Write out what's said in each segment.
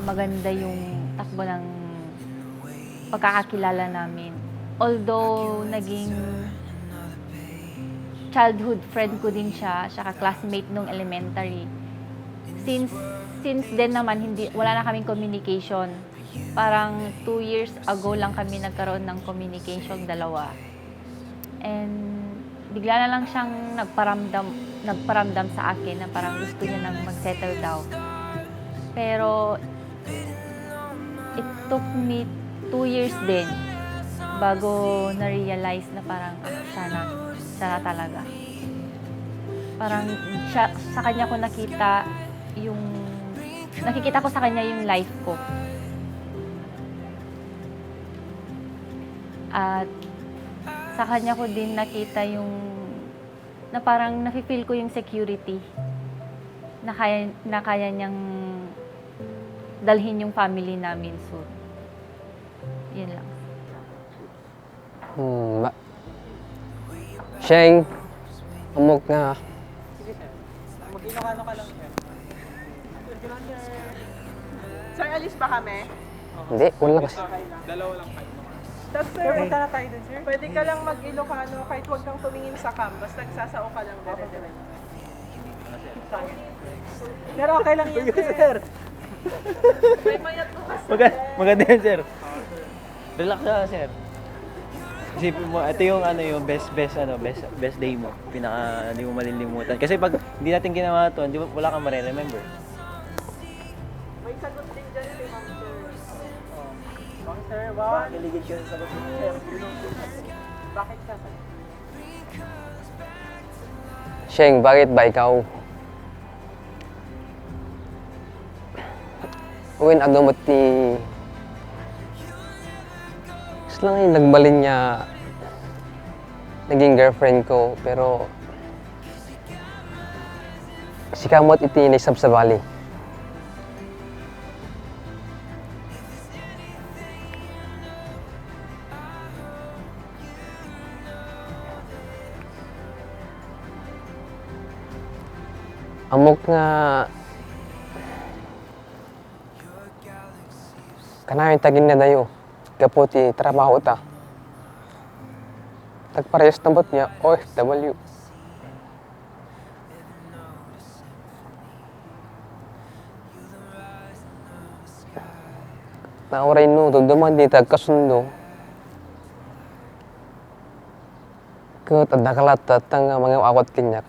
maganda yung takbo ng pagkakakilala namin. Although naging childhood friend ko din siya, saka classmate nung elementary. Since then naman wala na kaming communication. Parang 2 years ago lang kami nagkaroon ng communication, dalawa. And bigla na lang siyang nagparamdam sa akin na parang gusto niya nang mag-settle down. Pero it took me 2 years din bago na-realize na parang siya na talaga. Parang sa kanya ko nakikita ko sa kanya yung life ko. At sa kanya ko din nakita na parang nafe-feel ko yung security na kaya niyang dalhin yung family namin. So, yun lang. Sheng, amok nga. Sige sir. Mag-Ilocano ka lang sir. Sir, alis ba kami? Hindi, wala kasi. Dalawa lang kayo. Tapos sir, punta na tayo dun sir. Pwede ka lang mag-Ilocano kahit huwag kang tumingin sa cam. Basta nagsasao ka lang dire-diretso. Pero okay lang yun sir. May mayat mo kasi. Maganda yan, sir. Relax na, sir. Isipin mo, ito yung best day mo. Hindi mo malilimutan. Kasi pag hindi natin ginawa ito, wala kang ma-remember. May sagot din dyan si ma'am sir. Ma'am sir, wow. Kiligid ka sa sagot mo sir. Bakit ka sir? Sheng, bakit ba ikaw? Uwin agam at ni... Lang yung nagbalin niya naging girlfriend ko, pero si kamot iti naisab sa bali. Amok nga kanayon tagin na dayo. Kaputi trabaho ta. Tagparehas tambot niya, OFW. Nauray no, duduman di tagkasundo. Kat adakalat tang mga awat kinyak.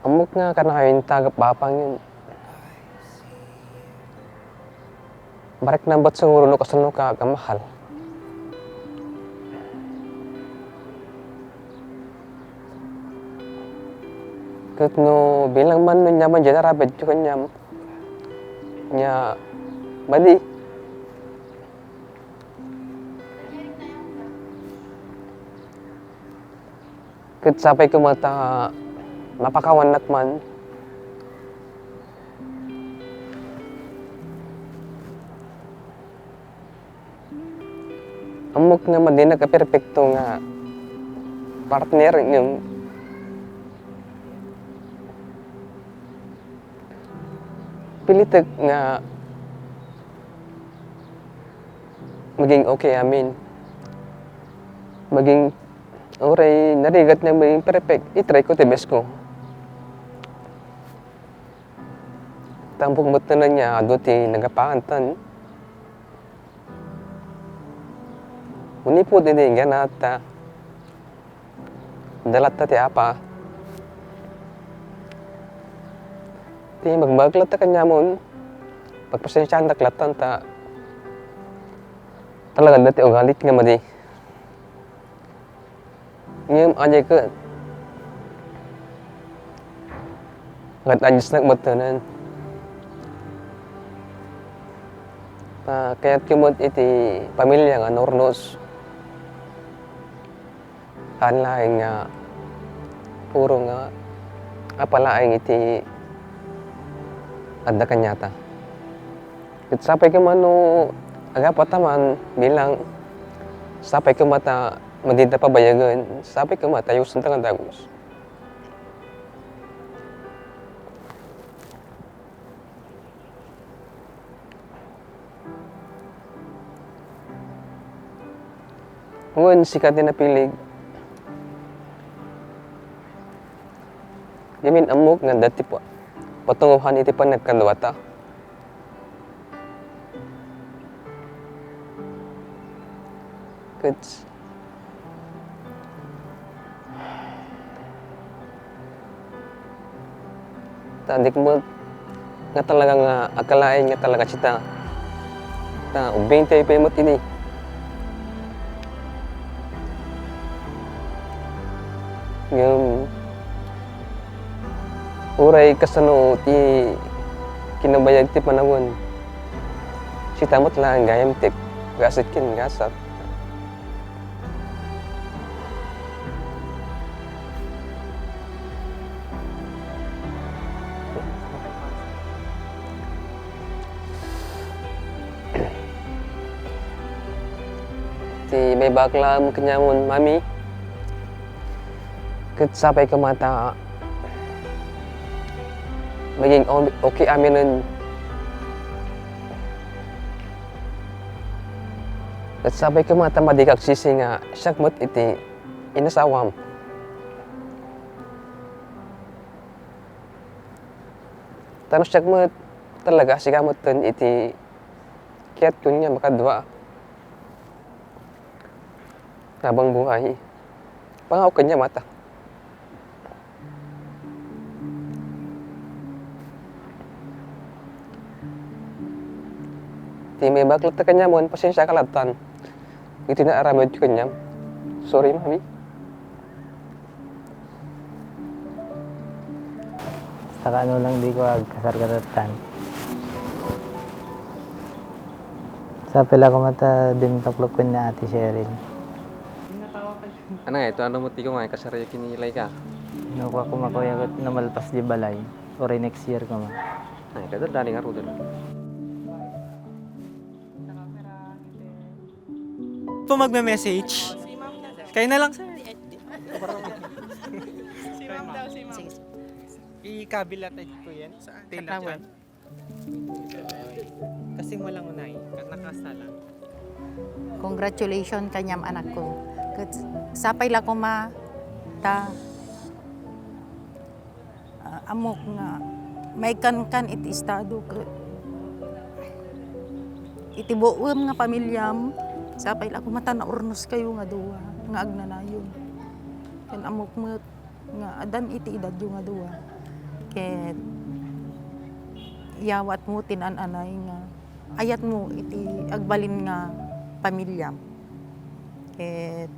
Amok nga kanayon tagap bapang yun. Barek nambat siguro no kasano ka kamahal. Kat no bilang man nun nyaman dyan narabed ko kanyam. Nya badi. Kat sapay ko mata mapakawan nakman. Amok nga man din nagka-perfecto nga partner yung pilitig nga maging okay amin. Maging oray narigat na maging perfect. I-try ko tibes ko. Tampok mo na niya aduti nagapakantan. Uni po din nga nata dalat ti apa. Ti magbaglat ta kanya mon pagpasensyahan taklatan ta talaga dati ugalit nga madi. Ngem anya ka ngat anyos nagmatanan. Kaya't kimot iti pamilya nga Nornos. Kanlaing nga puro nga apalaing iti adda kanyata. Ket sapay ka man no agapat taman bilang sapay ka mata madinta pabayagan, sapay ka mata ayusan ta nga dagos. Ngun sikat din na pilig. Yamin amok nga dati po. Patunguhan iti pa nagkalawata. Goods. Tadik mo nga talaga nga akalain nga talaga sita. Ta ubing tayo pa imot ini. Ngam uray kasano ti kinabayag ti panahon. Si tamot lang gayam tik gasit kin gasat. Ti may bakla mo kanyamon, mami. Kat sapay ka mata. Maging okay amin nun. Kat sapay ka mata madikak sisi nga syakmot iti inasawam. Tanong syakmot talaga sikamot tun iti kiyat kun nga makadwa. Habang buhay. Pangaw kanya mata. Ti may baklat na kanya mo, pasensya ka latan. Iti na aramid ko kanya. Sorry, mami. Saka ano lang di ko agkasar-karatan. Sa pila ko mata din taklok ko na Ate Cheryl. Ano nga, ito ano mo ti ko nga, kasaraya kinilay ka. Nakuha ko makuya ko na malpas di balay. Or next year ko ma. Ay, kada dali nga rudan. Po magme-message. Kayo na lang, sir. Si ma'am daw, si ma'am. I-kabilatay ko yan sa tila dyan. Kasi walang unay, nakasta lang. Congratulations kanyam anak ko. Kat sapay la ko ma ta amok nga may kan iti estado ket iti buom nga pamilyam sapay la ko mata na urnos kayo nga duwa nga agnanayon. Ken amok met nga adan iti edad yo nga duwa. Ket yawat mo tinan-anay nga ayat mo iti agbalin nga pamilyam. Ket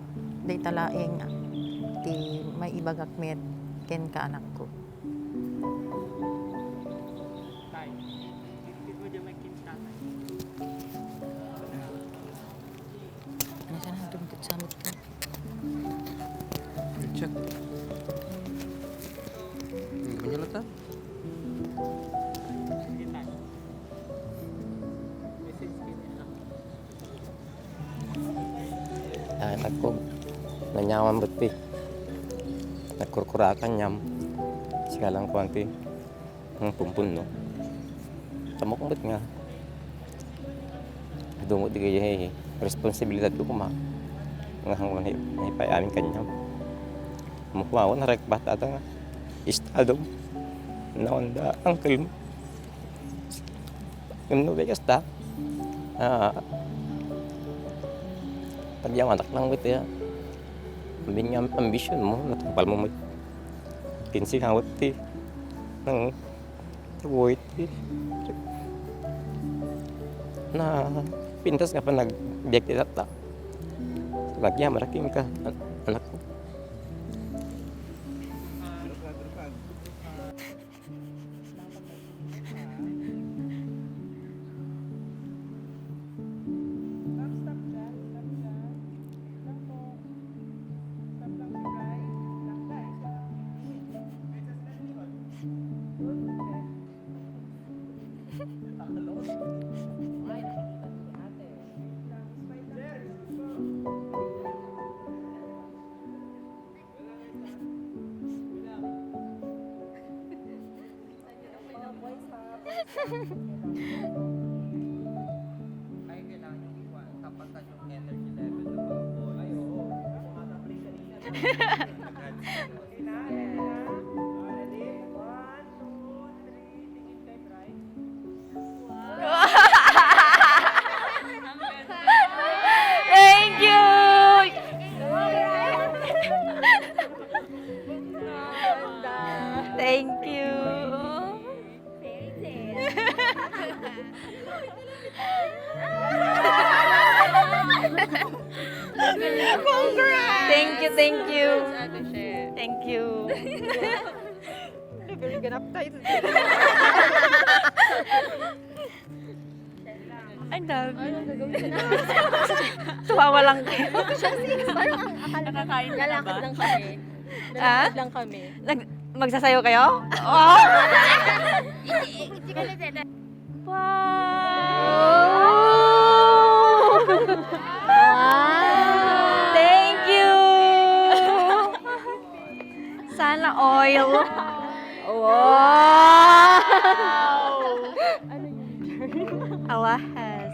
day talaeng ti may ibagak met ken ka anak ko. Nasaan ang tungkot samot ko? Check. Hindi ba niya lata? Anak ko, nanyaman ba't ti? Nagkurkurakan nyam. Sikalang ko ti, ang pumpun no. Tamo kong ba't nga? Dungo di kaya responsibilidad ko kuma. Nga hanggang naipayamin kanyam. Mukuha ko na rekbat at ang estado. Naunda ang kalmo. Yung nubegas ta. Pag yung anak lang wit ya. Ambin nga ambisyon mo, natupal mo mo. Kinsi nga wit ti. Nang tagoy ti. Na pintas ka pa nag-biyak ti tata. Lagyan, maraking ka, anak ko. Ay, kailangan yung iwan kapag yung energy level lumabol. Thank you! Thank you. Thank you, thank you. Thank you. Ay, dami. Tumawa lang kayo. Nakakain na Lalakad lang kami. Ah? Lalakad lang kami. Magsasayo kayo? Oh! Wow! Thank you! Sana oil. Wow! Alahas.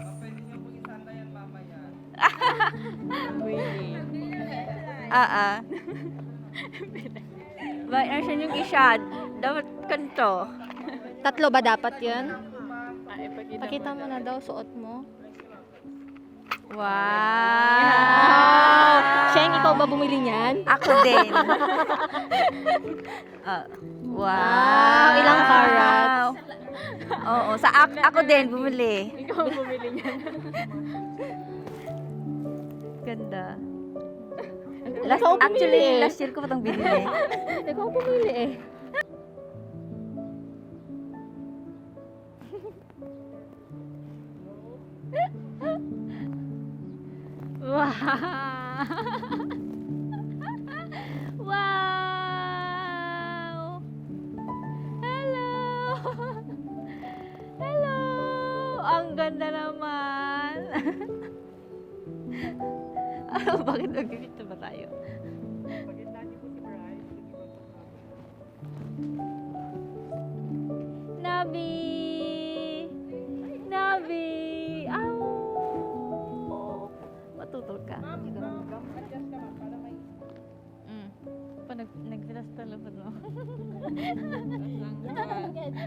Ba, siya yung isyad. Dapat kanto. Tatlo ba dapat yun? Pakita mo na daw, suot mo. Wow! Sheng, ikaw ba bumili niyan? Ako din. Wow! Ilang carats? Oo, ako din bumili. Ikaw bumili niyan. Ganda. Ikaw bumili Actually, eh. last year ko pa itong binili. Ikaw bumili eh. Wow! Wow! Hello! Hello! Ang ganda naman! Bakit nag-picture ba tayo? Nabi! Nabi! Ow! Matutol ka. Pa nagfilas talo pa no.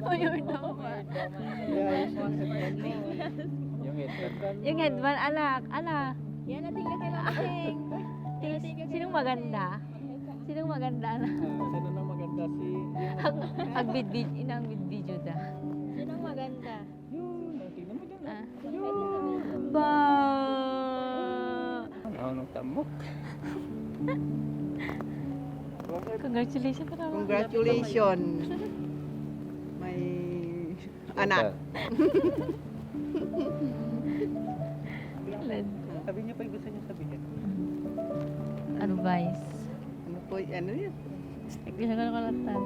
Ayun naman. Yung headband, anak. Yan natin ka kailangan. Sinong maganda? Sinong maganda na? Sino na maganda si... Ang inang video da. Sinong maganda? Tingnan mo dyan. Ba! Anong tamok? Congratulations pa naman. Congratulations. May anak. Sabi niya pa yung gusto niya sabihin. Advice. Ano po, ano yun? Hindi siya kalatan.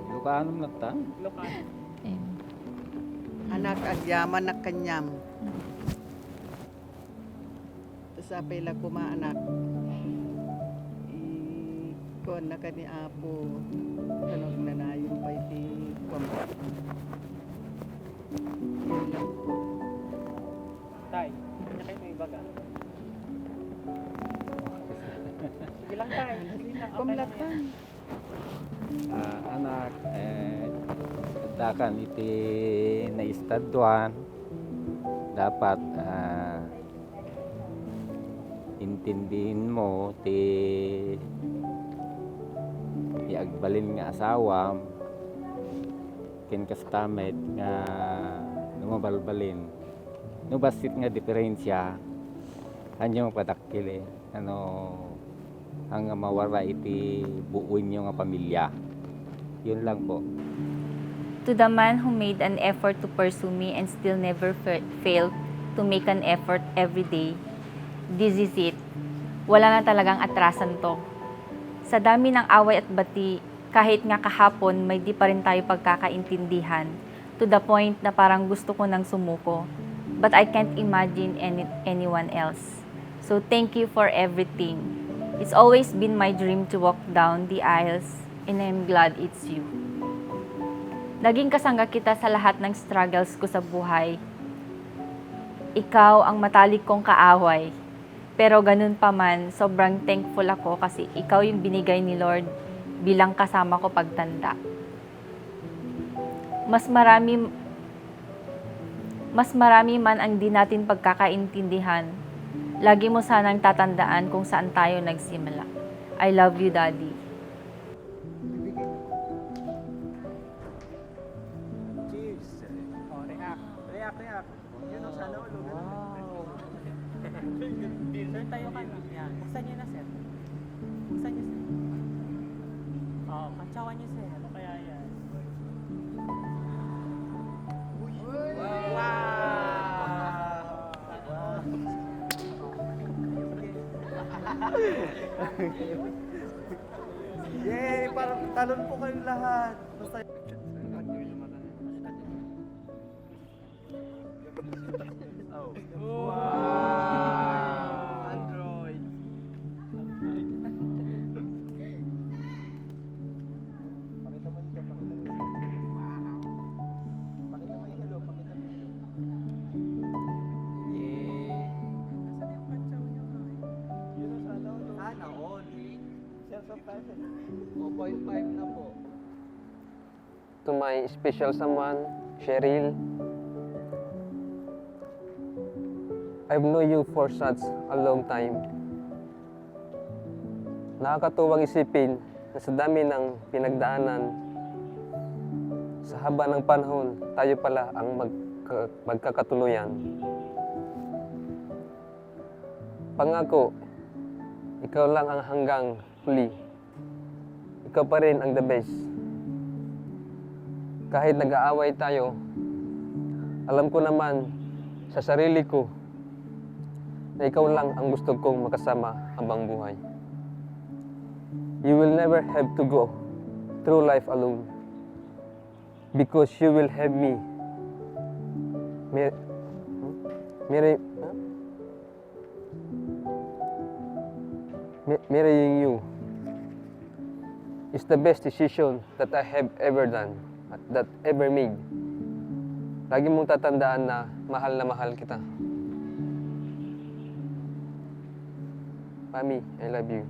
Lukaan mo na Lokal. Anak at yaman na kanyam. Tapos apay lang kumaanak. Ikuan na ka ni Apo. Tanong na na yung pa iti kumpa. Yun lang po. Tay, kanya kayo may baga. Sige lang tay. Sige lang. Kumlatan. Anak, dakan iti naistadwan, dapat intindihin mo ti iagbalin nga asawa ken kastamet nga numabalbalin no basit nga diferensya anyo padakkel ang mawara iti buuin nyo nga pamilya. Yun lang po. To the man who made an effort to pursue me and still never failed to make an effort every day, this is it. Wala na talagang atrasan to. Sa dami ng away at bati, kahit nga kahapon, may di pa rin tayo pagkakaintindihan to the point na parang gusto ko nang sumuko. But I can't imagine anyone else. So thank you for everything. It's always been my dream to walk down the aisles and I'm glad it's you. Naging kasangga kita sa lahat ng struggles ko sa buhay. Ikaw ang matalik kong kaaway. Pero ganun pa man, sobrang thankful ako kasi ikaw yung binigay ni Lord bilang kasama ko pagtanda. Mas marami man ang di natin pagkakaintindihan, lagi mo sanang tatandaan kung saan tayo nagsimula. I love you, Daddy. Cheers! Oh, react. React. Yun ang sana ulo. Wow! Sir, tayo ka na. Yan. Buksan niyo na, sir. Buksan niyo, sir. Oh, kantsawan niyo, sir. Ano kaya yan? Yay! Parang talon po kayong lahat. Basta... Wow! Android. Pakita mo dito, pakita mo. Pakita mo yung hello, pakita mo. Yay! Nasaan yung kantsaw niyo? Yun ang sana all. Sana all. Sense of time. 2.5 na po. To my special someone, Cheryl. I've known you for such a long time. Nakakatuwang isipin na sa dami ng pinagdaanan, sa haba ng panahon, tayo pala ang magkakatuluyan. Pangako, ikaw lang ang hanggang huli. Ikaw pa rin ang the best. Kahit nag-aaway tayo, alam ko naman sa sarili ko na ikaw lang ang gusto kong makasama habang buhay. You will never have to go through life alone because you will have me. Marrying you is the best decision that I have ever done, that ever made. Lagi mong tatandaan na mahal kita. Mami, I love you.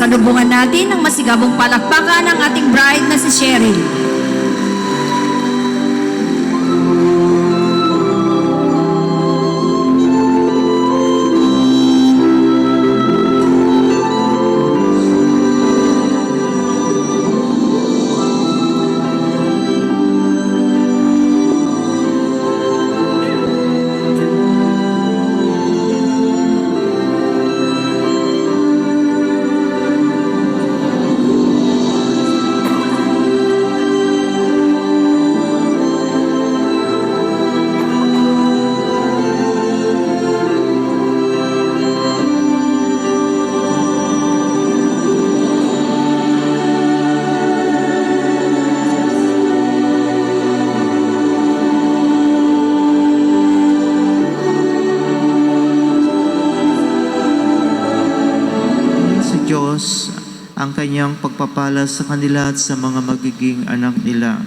Salubungan natin ang masigabong palakpakan ng ating bride na si Cheryl. Diyos ang kanyang pagpapala sa kanila at sa mga magiging anak nila.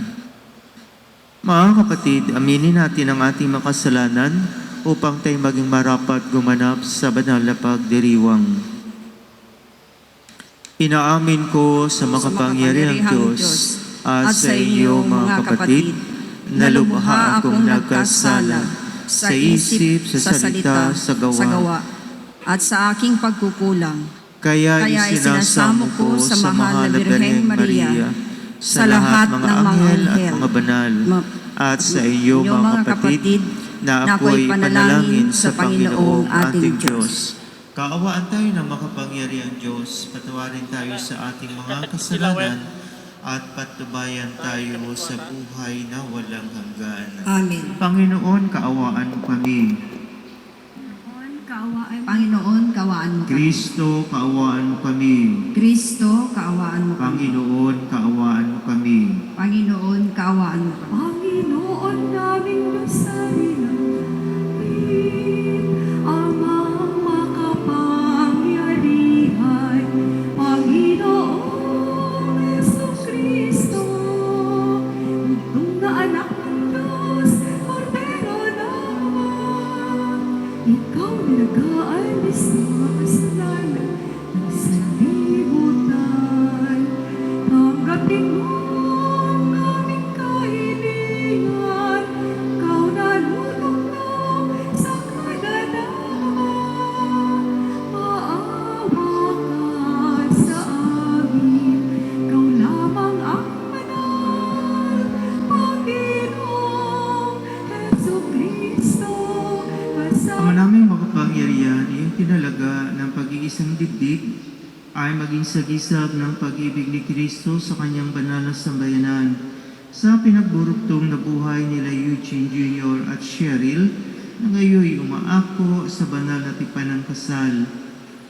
Mga kapatid, aminin natin ang ating makasalanan upang tayo maging marapat gumanap sa banal na pagdiriwang. Inaamin ko sa makapangyarihang Diyos at sa inyo mga kapatid na lubha akong nagkasala sa isip, sa salita, sa gawa at sa aking pagkukulang. Kaya isinasamo ko sa mahal na Birheng Maria, sa lahat mga anghel at mga banal, at sa iyo mga kapatid, na ako'y panalangin sa Panginoong ating Diyos. Kaawaan tayo ng makapangyarihang Diyos, patawarin tayo sa ating mga kasalanan, at patnubayan tayo sa buhay na walang hanggan. Amen. Panginoon, kaawaan mo kami. Panginoon, kaawaan mo kami. Kristo, kaawaan mo kami. Kristo, kaawaan mo kami. Panginoon, kaawaan mo kami. Panginoon, kaawaan mo kami. Panginoon naming nagsalilang, amang makapangyarihan, Panginoong Jesucristo, itong na anak ng Diyos, Cordero naman, ikaw nag-aalis ng mga kasalanan ng sanlibutan. Tanggapin mo ang aming kahilingan, ikaw nalulunod sa kadalaman. Maawa ka sa amin, ikaw lamang ang banal, Panginoong Jesucristo. Ang naming makapangyarihan, iyong tinalaga ng pag-iisang digdig ay maging sagisag ng pag-ibig ni Kristo sa kanyang banal na sambayanan. Sa pinagburuktong na buhay nila Eugene Jr. at Cheryl, na ngayoy umaako sa banal na tipan ng kasal,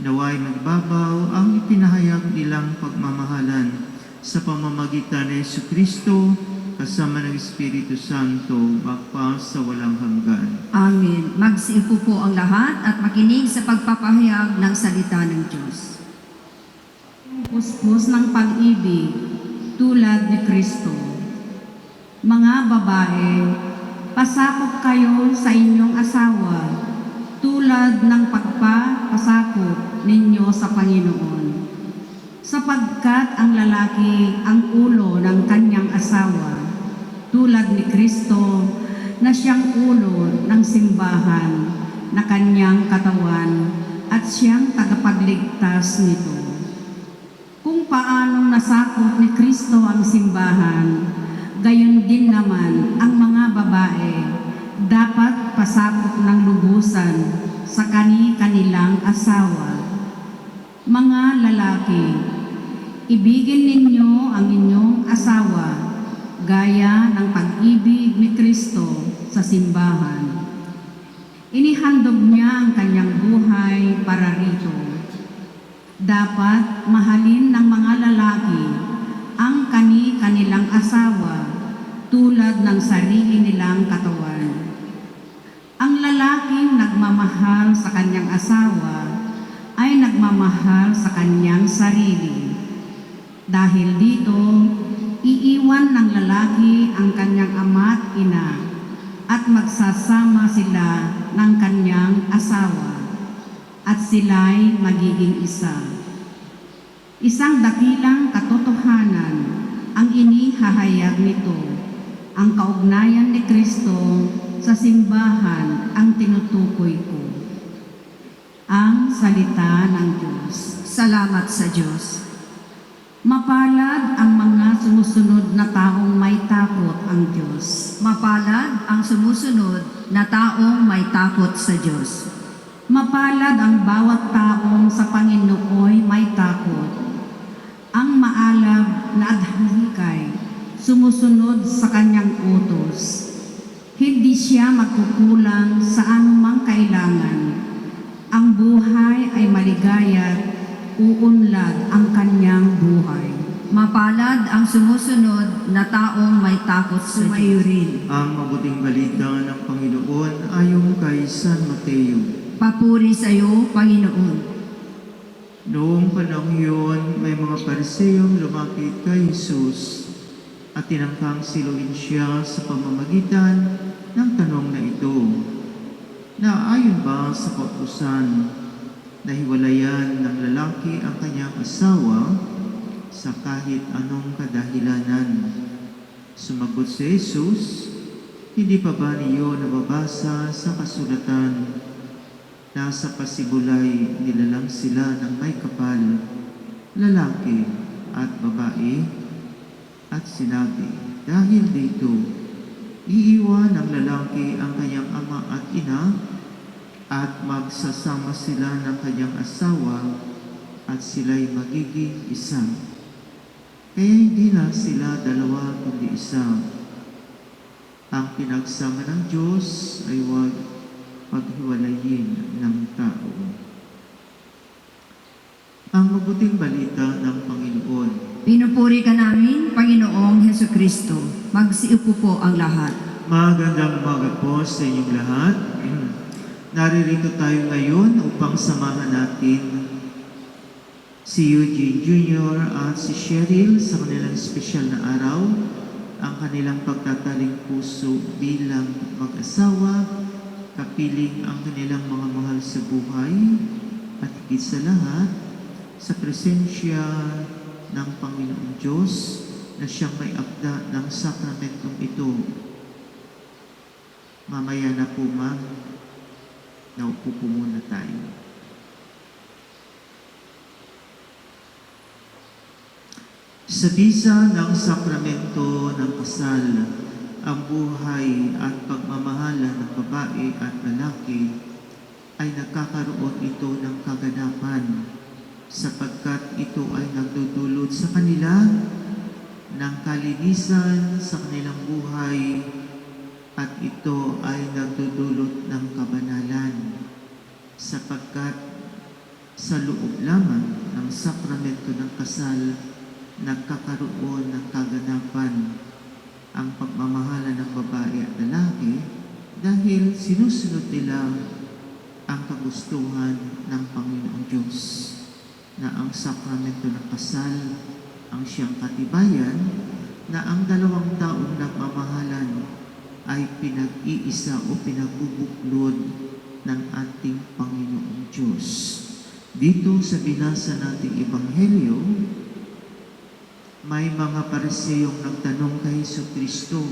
naway magbabaw ang ipinahayag nilang pagmamahalan sa pamamagitan ni Jesucristo kasama ng Espiritu Santo magpa sa walang hanggan. Amen. Magsiupo po ang lahat at makinig sa pagpapahayag ng salita ng Diyos. Puspos ng pag-ibig tulad ni Kristo. Mga babae, pasakop kayo sa inyong asawa tulad ng pagpapasakop ninyo sa Panginoon. Sapagkat ang lalaki ang ulo ng kanyang asawa, tulad ni Kristo na siyang ulo ng simbahan na kanyang katawan at siyang tagapagligtas nito. Kung paanong nasakop ni Kristo ang simbahan, gayon din naman ang mga babae dapat pasakop ng lubusan sa kani-kanilang asawa. Mga lalaki, ibigin ninyo ang inyong asawa gaya ng pag-ibig ni Kristo sa simbahan. Inihandog niya ang kanyang buhay para rito. Dapat mahalin ng mga lalaki ang kani-kanilang asawa tulad ng sarili nilang katawan. Ang lalaking nagmamahal sa kanyang asawa ay nagmamahal sa kanyang sarili. Dahil dito, iiwan ng lalaki ang kanyang ama at ina at magsasama sila ng kanyang asawa at sila'y magiging isa. Isang dakilang katotohanan ang inihahayag nito. Ang kaugnayan ni Kristo sa simbahan ang tinutukoy ko. Ang salita ng Diyos. Salamat sa Diyos. Mapalad ang mga sumusunod na taong may takot ang Diyos. Mapalad ang sumusunod na taong may takot sa Diyos. Mapalad ang bawat taong sa Panginooy may takot. Ang maalab na adhikay, sumusunod sa kanyang utos. Hindi siya magkukulang sa anumang kailangan. Ang buhay ay maligaya't uunlad ang kanyang buhay. Mapalad ang sumusunod na taong may takot sa Diyos. Sumayurin. Ang mabuting balita ng Panginoon ayon kay San Mateo. Papuri sa iyo, Panginoon. Noong panahon yun, may mga Pariseyong lumapit kay Jesus at tinangkang siluin siya sa pamamagitan ng tanong na ito. Naayon ba sa kautusan na hiwalayan ng lalaki ang kanyang asawa sa kahit anong kadahilanan? Sumagot si Jesus, hindi pa ba niyo nababasa sa kasulatan? Nasa pasibulay nilalang sila ng may kapal, lalaki at babae, at sinabi, dahil dito, iiwan ng lalaki ang kanyang ama at ina, at magsasama sila ng kanyang asawa, at sila'y magiging isa. Kaya hindi na sila dalawa kundi isa. Ang pinagsama ng Diyos ay huwag paghiwalayin ng tao. Ang mabuting balita ng Panginoon. Pinupuri ka namin, Panginoong Heso Kristo. Magsiupo po ang lahat. Magandang umaga po sa inyong lahat. Naririto tayo ngayon upang samahan natin si Eugene Jr. at si Cheryl sa kanilang espesyal na araw, ang kanilang pagtataling puso bilang mag-asawa, kapiling ang kanilang mga mahal sa buhay, at higit sa lahat, sa presensya ng Panginoong Diyos na siyang may akda ng sakramentong ito. Mamaya na po, ma'am, naupo po muna tayo. Sa bisa ng sakramento ng kasal, ang buhay at pagmamahala ng babae at lalaki ay nagkakaroon ito ng kaganapan sapagkat ito ay nagdudulot sa kanila ng kalinisan sa kanilang buhay at ito ay nagdudulot ng kabanalan sapagkat sa loob lamang ng sakramento ng kasal nagkakaroon ng kaganapan ang pagmamahala ng babae at lalaki dahil sinusunod nila ang kagustuhan ng Panginoong Diyos na ang sakramento ng kasal ang siyang katibayan na ang dalawang taong nagmamahalan ay pinag-iisa o pinagbubuklod ng ating Panginoong Diyos. Dito sa binasa nating Ebanghelyo, may mga Pariseyong nagtanong kay Jesucristo,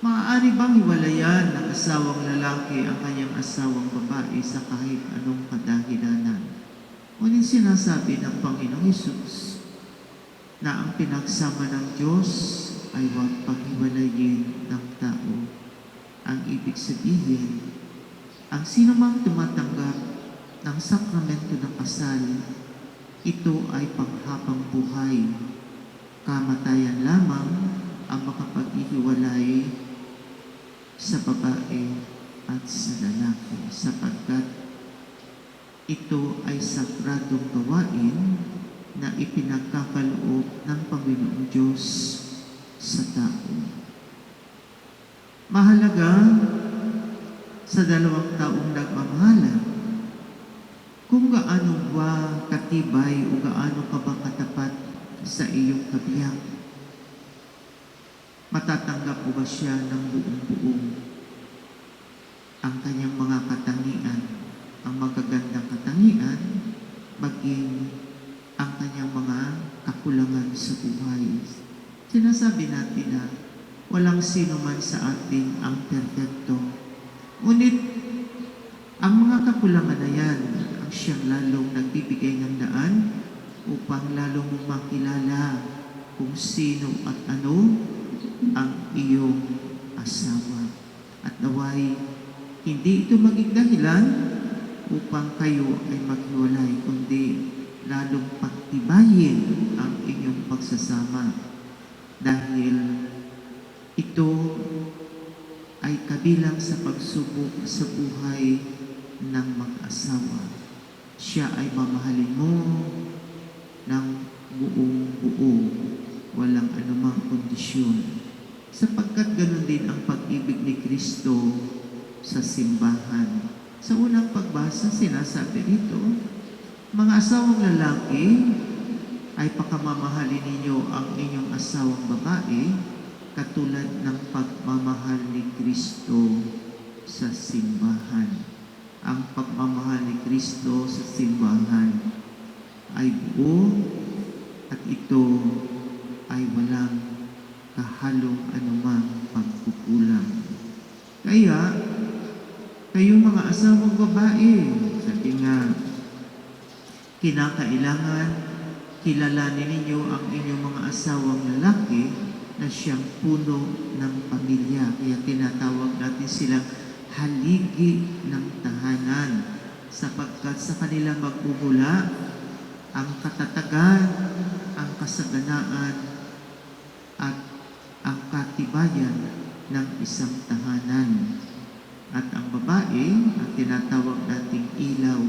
maaari bang hiwalayan ng asawang lalaki ang kanyang asawang babae sa kahit anong kadahilanan? Ngunit sinasabi ng Panginoong Hesus na ang pinagsama ng Diyos ay huwag paghiwalayin ng tao. Ang ibig sabihin, ang sinumang tumatanggap ng sakramento ng kasal, ito ay panghabang buhay. Kamatayan lamang ang makapaghihiwalay sa babae at sa lalaki sapagkat ito ay sakradong gawain na ipinagkakaloob ng Panginoong Diyos sa tao. Mahalaga sa dalawang taong nagmamahalan kung gaano ba katibay o gaano ka ba katapat sa iyong kabiyak. Matatanggap mo ba siya ng buong-buong? Ang kanyang mga katangian, ang magagandang katangian, maging ang kanyang mga sa buhay. Sinasabi natin na walang sino man sa atin ang perfecto. Ngunit, ang mga kakulangan na yan ang siyang lalong nagbibigay ng daan upang lalong mong makilala kung sino at ano ang iyong asawa. At naway, hindi ito maging dahilan upang kayo ay maghiwalay, kundi lalong pagtibayin ang inyong pagsasama. Dahil ito ay kabilang sa pagsubok sa buhay ng mag-asawa. Siya ay mamahalin mo ng buong buo, walang anumang kondisyon. Sapagkat ganoon din ang pag-ibig ni Kristo sa simbahan. Sa unang pagbasa, sinasabi rito, mga asawang lalaki, ay pakamamahalin ninyo ang inyong asawang babae katulad ng pagmamahal ni Kristo sa simbahan. Ang pagmamahal ni Kristo sa simbahan ay buo at ito ay walang kahalong anumang pagkukulang. Kaya, kayong mga asawang babae, sabi nga, kinakailangan kilalanin ninyo ang inyong mga asawang lalaki na siyang puno ng pamilya. Kaya tinatawag natin silang haligi ng tahanan sapagkat sa kanila magmumula ang katatagan, ang kasaganaan at ang katibayan ng isang tahanan. At ang babae ang tinatawag nating ilaw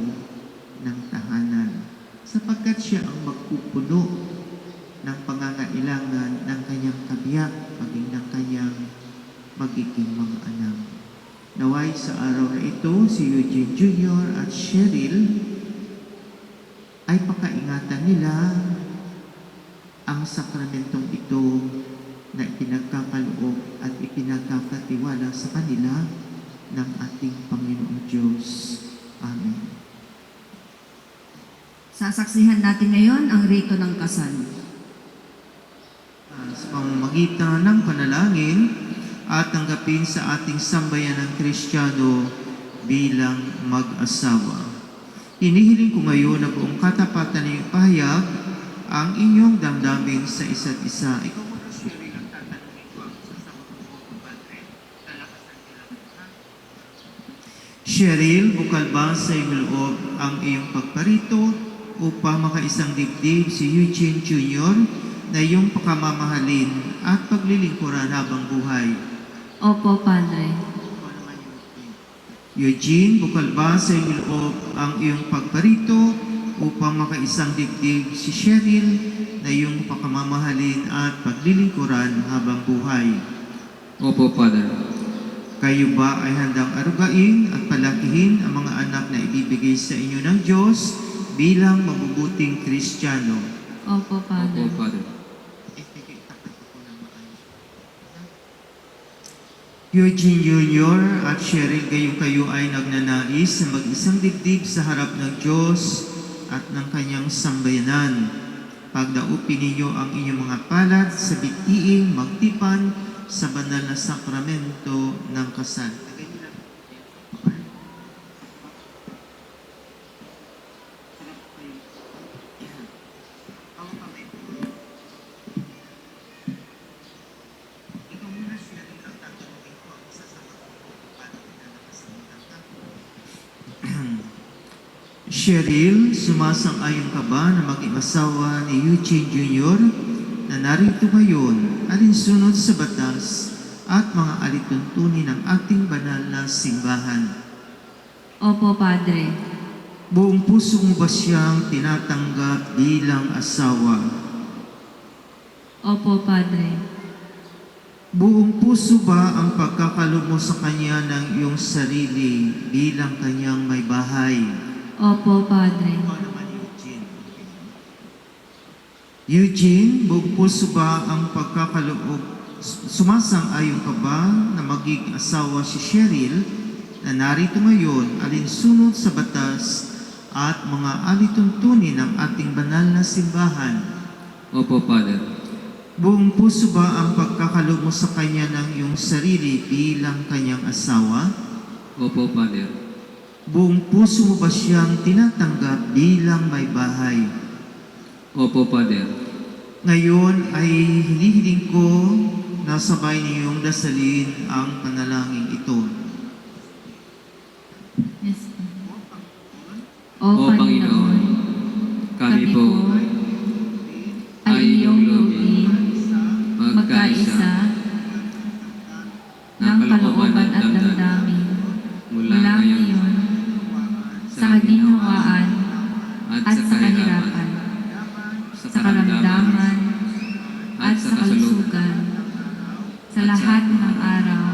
ng tahanan sapagkat siya ang magpupuno ng pangangailangan ng kanyang kabiyak, maging ng kanyang magiging mga anak. Naway sa araw na ito, si Eugene Jr. at Cheryl ay pakaingatan nila ang sakramentong ito na ipinagkakaloob at ipinagkakatiwala sa kanila ng ating Panginoong Diyos. Amen. Sasaksihan natin ngayon ang rito ng kasal. Sa pamamagitan ng panalangin at tanggapin sa ating sambayan ng Kristiyano bilang mag-asawa. Hinihiling ko ngayon na buong katapatan ng pahayag ang inyong damdamin sa isa't isa. Ikaw mo na siya rin ang tatanungin ko ang sasama ko, Padre. Cheryl, bukal ba sa iyong loob ang iyong pagparito upang makaisang dibdib si Eugene Jr. na iyong pakamamahalin at paglilingkuran habang buhay? Opo, Padre. Eugene, bukal ba sa iyong loob ang iyong pagparito upang makaisang dibdib si Cheryl na iyong pakamamahalin at paglilingkuran habang buhay? Opo, Father. Kayo ba ay handang arugain at palakihin ang mga anak na ibibigay sa inyo ng Diyos bilang mabubuting Kristiyano? Opo, Padre. Opo, Father. Eugene Jr. at Cheryl, kayo ay nagnanais na mag-isang dibdib sa harap ng Diyos at ng kanyang sambayanan. Pagdaupin ninyo ang inyong mga palad sa bitiing magtipan sa banal na sakramento ng kasal. Cheryl, sumasang-ayon ka ba na maging asawa ni Eugene Jr. na narito ngayon alinsunod sa batas at mga alituntunin ng ating banal na simbahan? Opo, Padre. Buong puso mo ba siyang tinatanggap bilang asawa? Opo, Padre. Buong puso ba ang pagkakalob mo sa kanya ng iyong sarili bilang kanyang may bahay? Opo, Padre. Eugene, buong puso ba ang pagkakaloob? Sumasang-ayon ka ba na maging asawa si Cheryl na narito ngayon alinsunod sa batas at mga alituntunin ng ating banal na simbahan? Opo, Father. Buong puso ba ang pagkakaloob mo sa kanya ng iyong sarili bilang kanyang asawa? Opo, Father. Buong puso mo ba siyang tinatanggap bilang may bahay? Opo, Father. Ngayon ay hinihiling ko na sabay niyong dasalin ang panalangin ito. Yes. O Panginoon, kami po ay iyong loobin magkaisa ng kalooban at damdamin mula ngayon sa kaginhawaan at sa kahirapan, sa karamdaman at sa kalusugan, sa lahat ng araw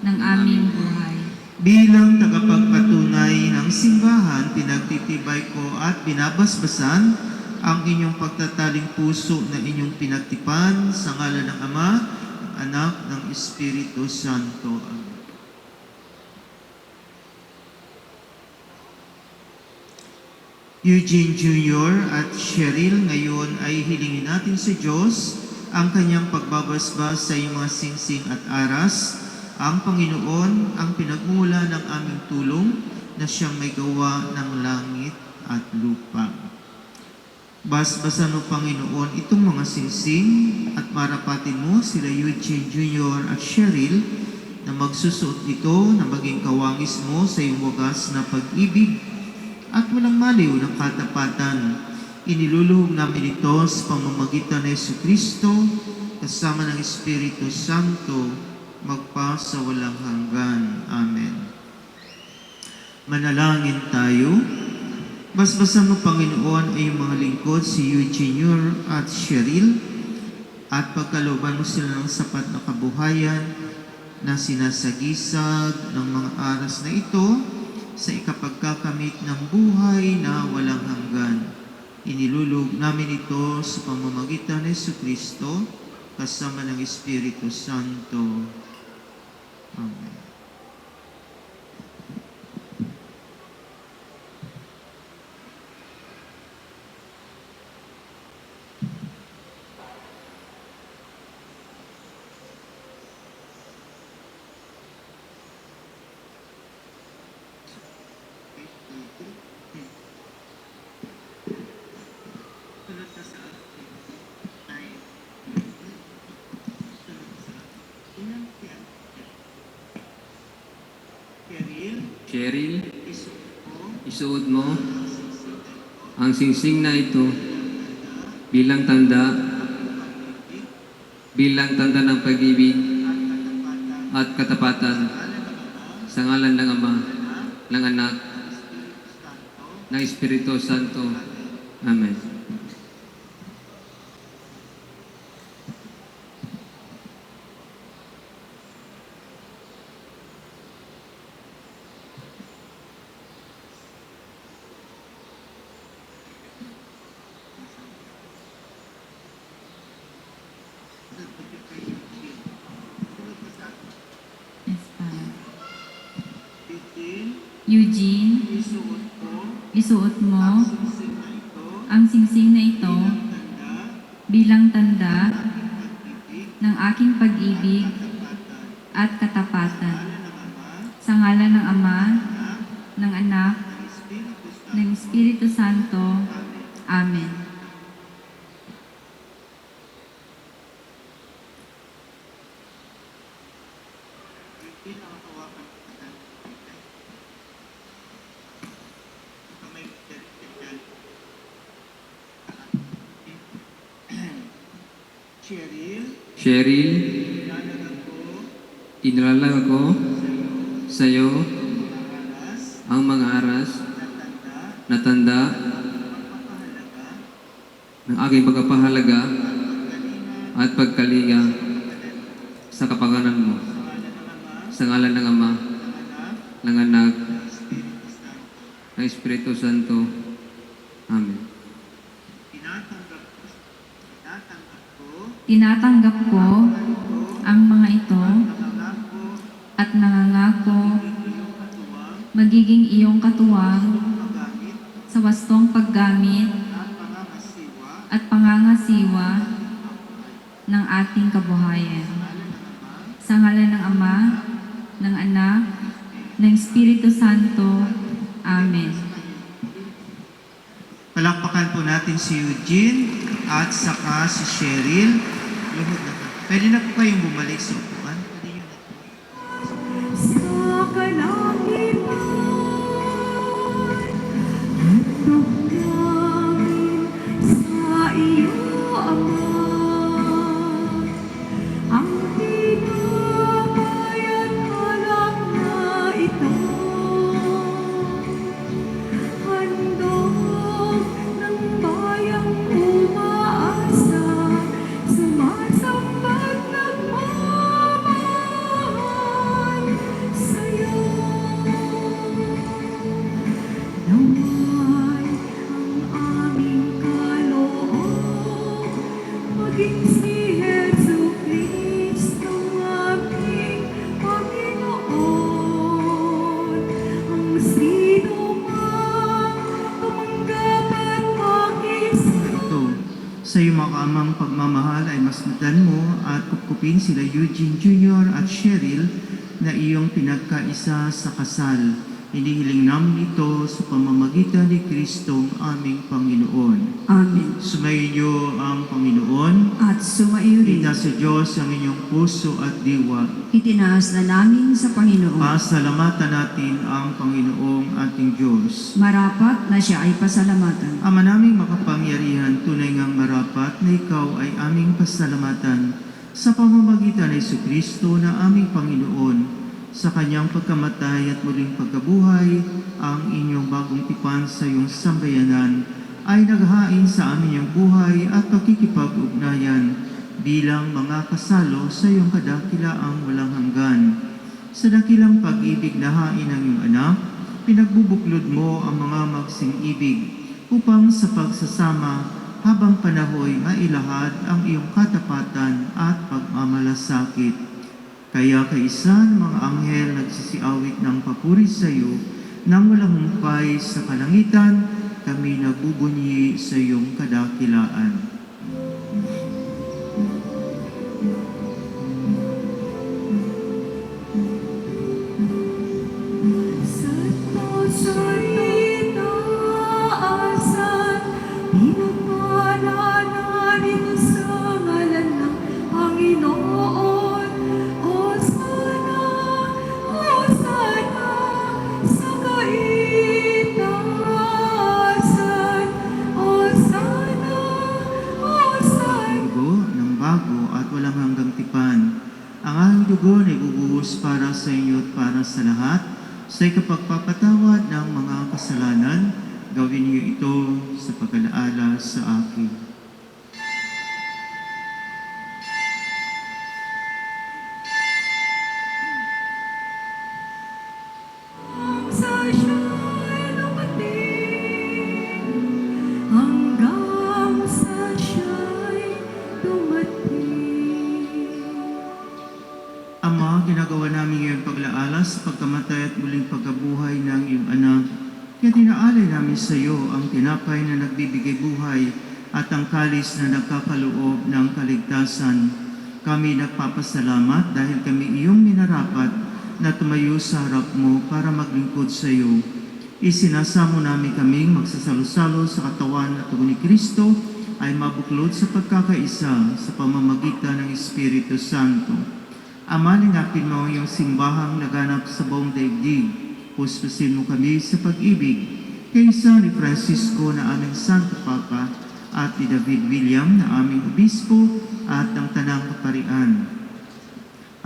ng aming buhay. Bilang tagapagpatunay ng simbahan, pinagtitibay ko at binabasbasan ang inyong pagtataling puso na inyong pinagtipan sa ngalan ng Ama, ng Anak, ng Espiritu Santo. Amen. Eugene Jr. at Cheryl, ngayon ay hilingin natin sa Diyos ang kanyang pagbabasbas sa iyong mga singsing at aras. Ang Panginoon ang pinagmula ng aming tulong na siyang may gawa ng langit at lupa. Basbasan mo, Panginoon, itong mga singsing at marapatin mo sila Eugene Jr. at Cheryl na magsusuot ito na maging kawangis mo sa iyong wagas na pag-ibig at walang maliw ng katapatan. Iniluluhog namin ito sa pamamagitan ng Jesucristo kasama ng Espiritu Santo magpa sa walang hanggan. Amen. Manalangin tayo. Basbasan mo, Panginoon, ay yung mga lingkod, si Eugene Jr. at Cheryl, at pagkalooban mo sila ng sapat na kabuhayan na sinasagisag ng mga aras na ito sa ikapagkakamit ng buhay na walang hanggan. Inilulog namin ito sa pamamagitan ng Jesucristo kasama ng Espiritu Santo. Amen. Cheryl, isuot mo ang singsing na ito bilang tanda ng pag-ibig at katapatan sa ngalan ng Ama, ng Anak, ng Espiritu Santo. Amen. Eugene, isuot mo ang singsing na ito bilang tanda ng aking pag-ibig at katapatan sa ngalan ng Ama, ng Anak, ng Espiritu Santo. Amen. Cheryl, inalaga ko sa iyo ang mga aras na tanda ng aking pagpapahalaga at pagkalinga sa kapakanan mo. Sa ngalan ng Ama, ng Anak, ng Espiritu Santo. Amen. Tinatanggap ko ang mga ito at nangangako magiging iyong katuwang sa wastong paggamit at pangangasiwa ng ating kabuhayan. Sa ngalan ng Ama, ng Anak, ng Espiritu Santo. Amen. Palakpakan po natin si Eugene at saka si Cheryl. Luhod na po. Pwede na po kayong bumalik sa upuan. Sa kalangitan, namin sa iyo, Ama, ang tinapay at alak na ito, handog ng bayang umaasa, sumasambag nagmamahal sa'yo. Naway ang aming kaloob, maging si Jesu Cristo aming Panginoon. Ang sino mang tumanggap at makisama. Ito, sa iyong makaamang pagmamahal ay masdan mo at kupkupin sila Eugene Jr. at Cheryl na iyong pinagkaisa sa kasal. Hinihiling namin ito sa pamamagitan ni Kristong aming Panginoon. Amen. Sumainyo ang Panginoon. At sumaiyo rin. Ita sa Diyos ang inyong puso at diwa. Itinaas na namin sa Panginoon. Pasalamatan natin ang Panginoong ating Diyos. Marapat na siya ay pasalamatan. Ama naming makapangyarihan, tunay ngang marapat na ikaw ay aming pasalamatan sa pamamagitan ni Jesucristo na aming Panginoon. Sa kanyang pagkamatay at muling pagkabuhay, ang inyong bagong tipan sa iyong sambayanan ay naghain sa amin yung buhay at pagkikipag-ugnayan bilang mga kasalo sa iyong kadakilaang walang hanggan. Sa dakilang pag-ibig na hain ng iyong anak, pinagbubuklod mo ang mga magsing-ibig upang sa pagsasama habang panahoy mailahad ang iyong katapatan at pagmamalasakit. Kaya kaisan mga anghel nagsisiawit ng papuri sa iyo, nang walang humpay sa kalangitan, kami nagbubunyi sa iyong kadakilaan. Dugo na ibubuhos para sa inyo at para sa lahat, sa ikapagpapatawad ng mga kasalanan, gawin niyo ito sa pag-alaala sa akin. Ama, ginagawa namin ngayon paglaala sa pagkamatay at muling pagkabuhay ng iyong anak. Kaya tinaalay namin sa iyo ang tinapay na nagbibigay buhay at ang kalis na nagkakaloob ng kaligtasan. Kami nagpapasalamat dahil kami iyong minarapat na tumayo sa harap mo para maglingkod sa iyo. Isinasamo namin kaming magsasalo-salo sa katawan at tugon ni Kristo ay mabuklod sa pagkakaisa sa pamamagitan ng Espiritu Santo. Ama, lingapin mo yung simbahang laganap sa buong daigdig. Puspusin mo kami sa pag-ibig kaysa ni Francisco na aming Santo Papa at ni David William na aming Obispo at ang Tanang Kaparian.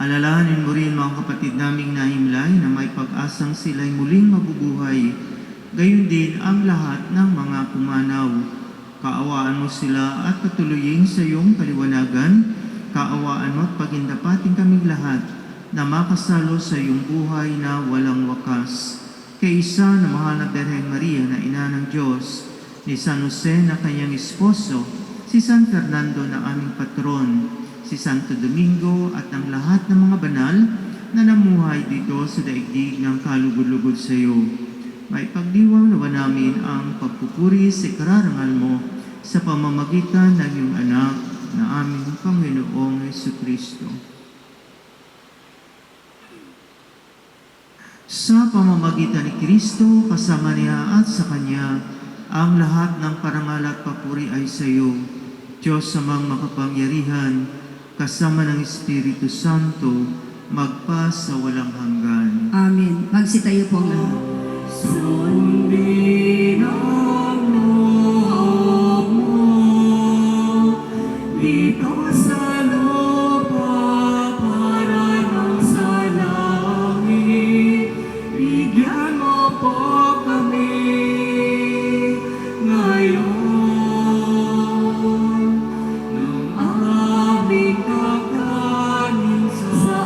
Alalahanin mo rin mga kapatid naming nahimlay na may pag-asang sila'y muling mabubuhay. Gayon din ang lahat ng mga pumanaw. Kaawaan mo sila at patuloyin sa iyong paliwanagan. Kaawaan mo at pagindapating kaming lahat na makasalo sa iyong buhay na walang wakas. Kaisa na mahal na Birhen Maria na ina ng Diyos, ni San Jose na kanyang esposo, si San Fernando na aming patron, si Santo Domingo at ang lahat ng mga banal na namuhay dito sa daigdig ng kalugod-lugod sa iyo. May pagdiwaw nawa namin ang pagpupuri sa ikararangal mo sa pamamagitan ng iyong anak na aming Panginoong Jesucristo. Sa pamamagitan ni Kristo, kasama niya at sa Kanya, ang lahat ng parangal at papuri ay sa iyo, Diyos amang makapangyarihan, kasama ng Espiritu Santo, magpa sa walang hanggan. Amen. Magsitayo po ang lahat. Sundin ang loob mo dito sa lupa para nang sa langit. Bigyan mo po kami ngayon ng aming kakanin sa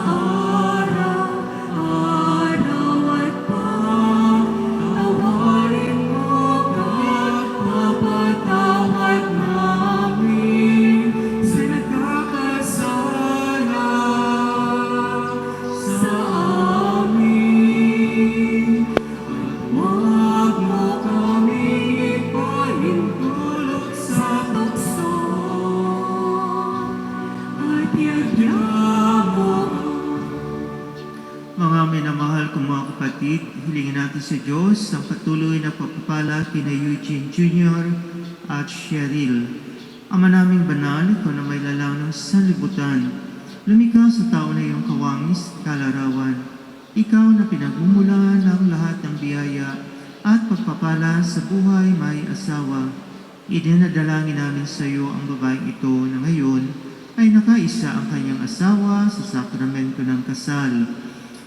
araw-araw at patawarin mo kapatawad namin sa nagkakasala sa amin. At huwag mo kami ipahintulot sa tukso at yagyan mo. Mga minamahal kong mga kapatid, hilingin natin sa Diyos ang patuloy na pagpapala kina Eugene Jr. at Cheryl. Ama naming banal, ikaw na may lalang ng sanlibutan. Lumikha sa tao na iyong kawangis at kalarawan. Ikaw na pinagmumulan ng lahat ng biyaya at pagpapala sa buhay may asawa. Idinadalangin namin sa iyo ang babaeng ito na ngayon ay nakaisa ang kanyang asawa sa sakramento ng kasal.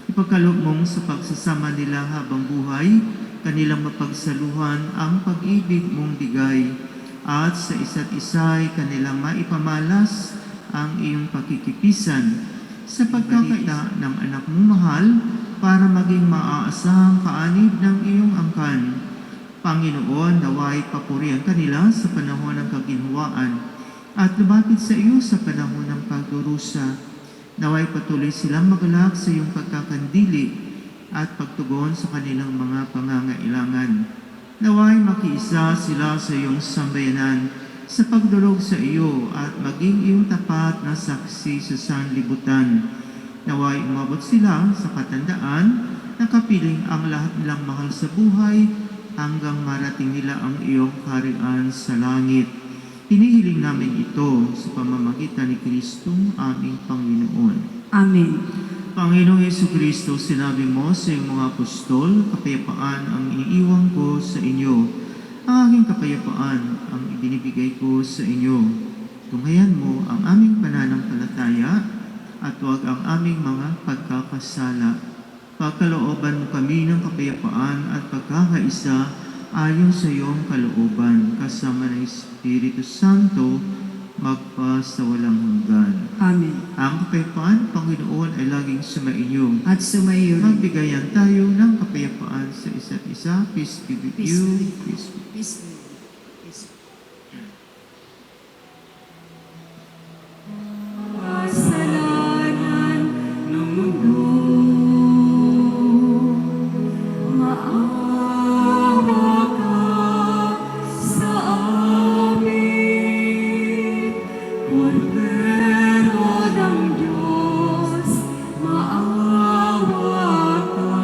Ipagkaloob mong sa pagsasama nila habang buhay, kanilang mapagsaluhan ang pag-ibig mong bigay, at sa isa't isa ay kanilang maipamalas ang iyong pakikipisan sa pagkakaita ng anak mong mahal para maging maaasahang kaanib ng iyong angkan. Panginoon, naway papurihan kanila sa panahon ng kaginhawaan at lumapit sa iyo sa panahon ng pagdurusa. Naway patuloy silang magalak sa iyong pagkakandili at pagtugon sa kanilang mga pangangailangan. Naway makiisa sila sa iyong sambayanan sa pagdulog sa iyo at maging iyong tapat na saksi sa sanlibutan. Naway umabot sila sa katandaan na kapiling ang lahat nilang mahal sa buhay hanggang marating nila ang iyong kaharian sa langit. Hinihiling namin ito sa pamamagitan ni Kristong aming Panginoon. Amen. Panginoong Jesucristo, sinabi mo sa iyong mga apostol, kapayapaan ang iniiwan ko sa inyo. Ang aking kapayapaan ang ibinibigay ko sa inyo. Tunghayan mo ang aming pananampalataya at huwag ang aming mga pagkakasala. Pagkalooban mo kami ng kapayapaan at pagkakaisa ayon sa iyong kalooban, kasama ng Espiritu Santo, magpa sa walang hanggan. Amen. Ang kapayapaan, Panginoon, ay laging sumainyo. At sumayo rin. Magbigayan tayo ng kapayapaan sa isa't isa. Peace be with you. Peace be with you. Peace. Peace. Kasalanan ng mundo, maawa ka sa amin. Kordero ng Diyos, maawa ka.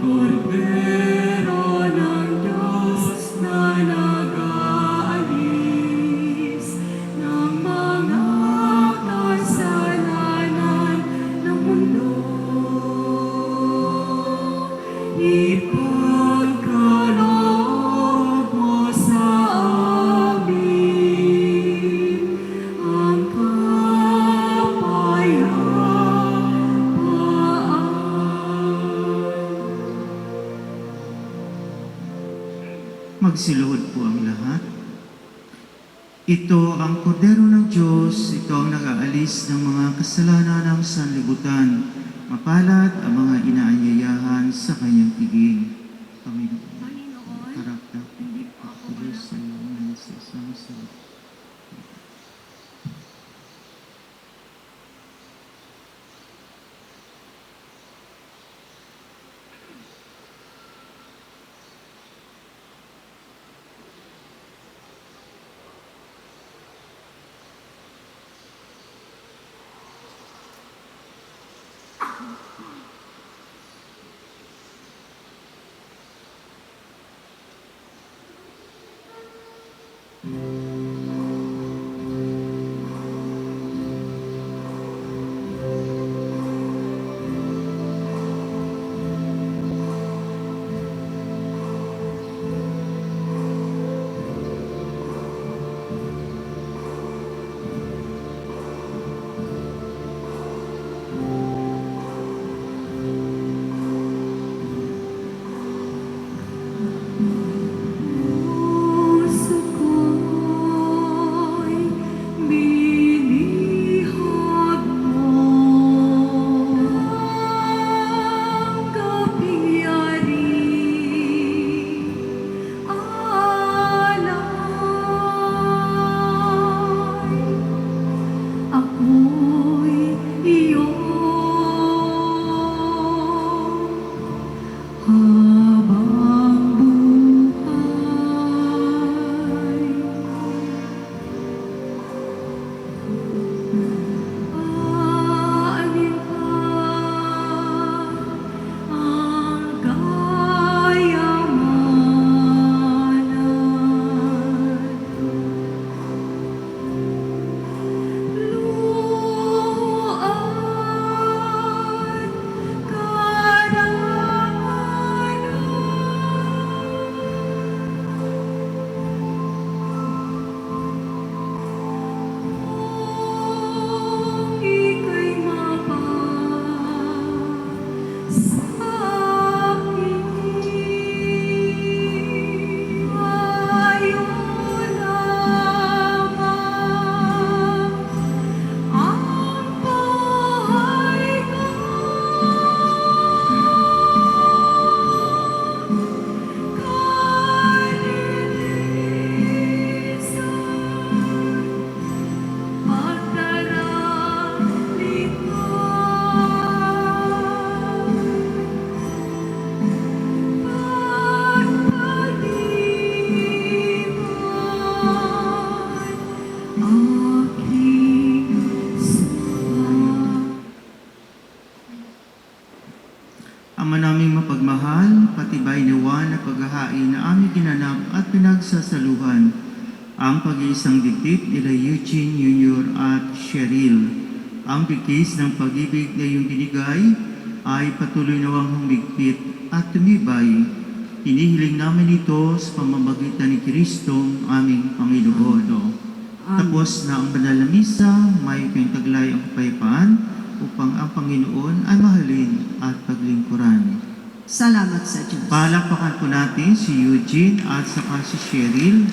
Kordero ng Diyos na nag-aalis ng mga kasalanan ng mundo. Ipagkaloob mo sa amin ang kapayapaan. Magsiluhod po ang lahat. Ito ang kordero ng Diyos, ito ang nag-aalis ng mga kasalanan ng sanlibutan. Mapalad ang mga inaanyayahan sa kanyang piging. Panginoon, karakter, patuloy sa iyo sa isang salat. Ama naming mapagmahal, patibay nawa na paghahain na aming ginanap at pinagsasaluhan ang pag-iisang digdig nila Eugene Jr. at Cheryl. Ang bigkis ng pag-ibig na iyong binigay ay patuloy nawang humigpit at tumibay. Hinihiling namin ito sa pamamagitan ni Kristo aming Panginoon. Tapos na ang banal na misa, may kayong taglay ang kapayapaan upang ang Panginoon ay mahalin at paglingkuran. Salamat sa Diyos. Palakpakan po natin si Eugene at saka si Cheryl.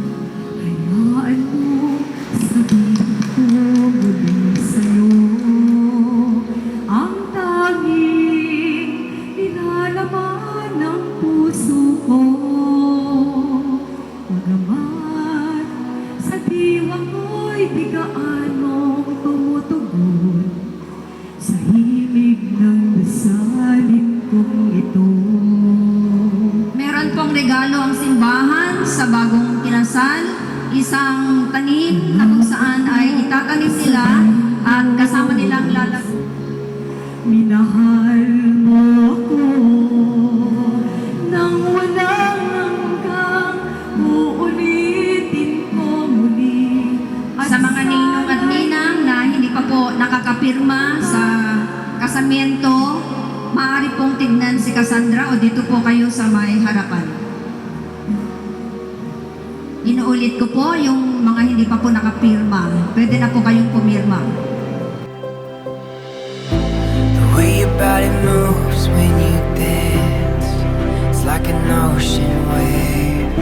Hayaan mo, sabihin ko muli sa'yo ang tanging nilalaman ng puso ko. Bagamat sa diwa ko'y bigaan mong tumutugon sa himig ng dasalin kong ito. Meron pong regalo ang simbahan sa bagong kinasal, isang tanim na kung saan ay itatanim nila at kasama nilang Minahal mo ako nang walang hanggang uulitin ko muli. sa mga ninong at ninang na hindi pa po nakakapirma sa kasamiento, maaari pong tignan si Cassandra o dito po kayo sa may harapan. Inuulit ko po yung mga hindi pa po nakapirma. Pwede na po kayong pumirma. The way your body moves when you dance, it's like an ocean wave.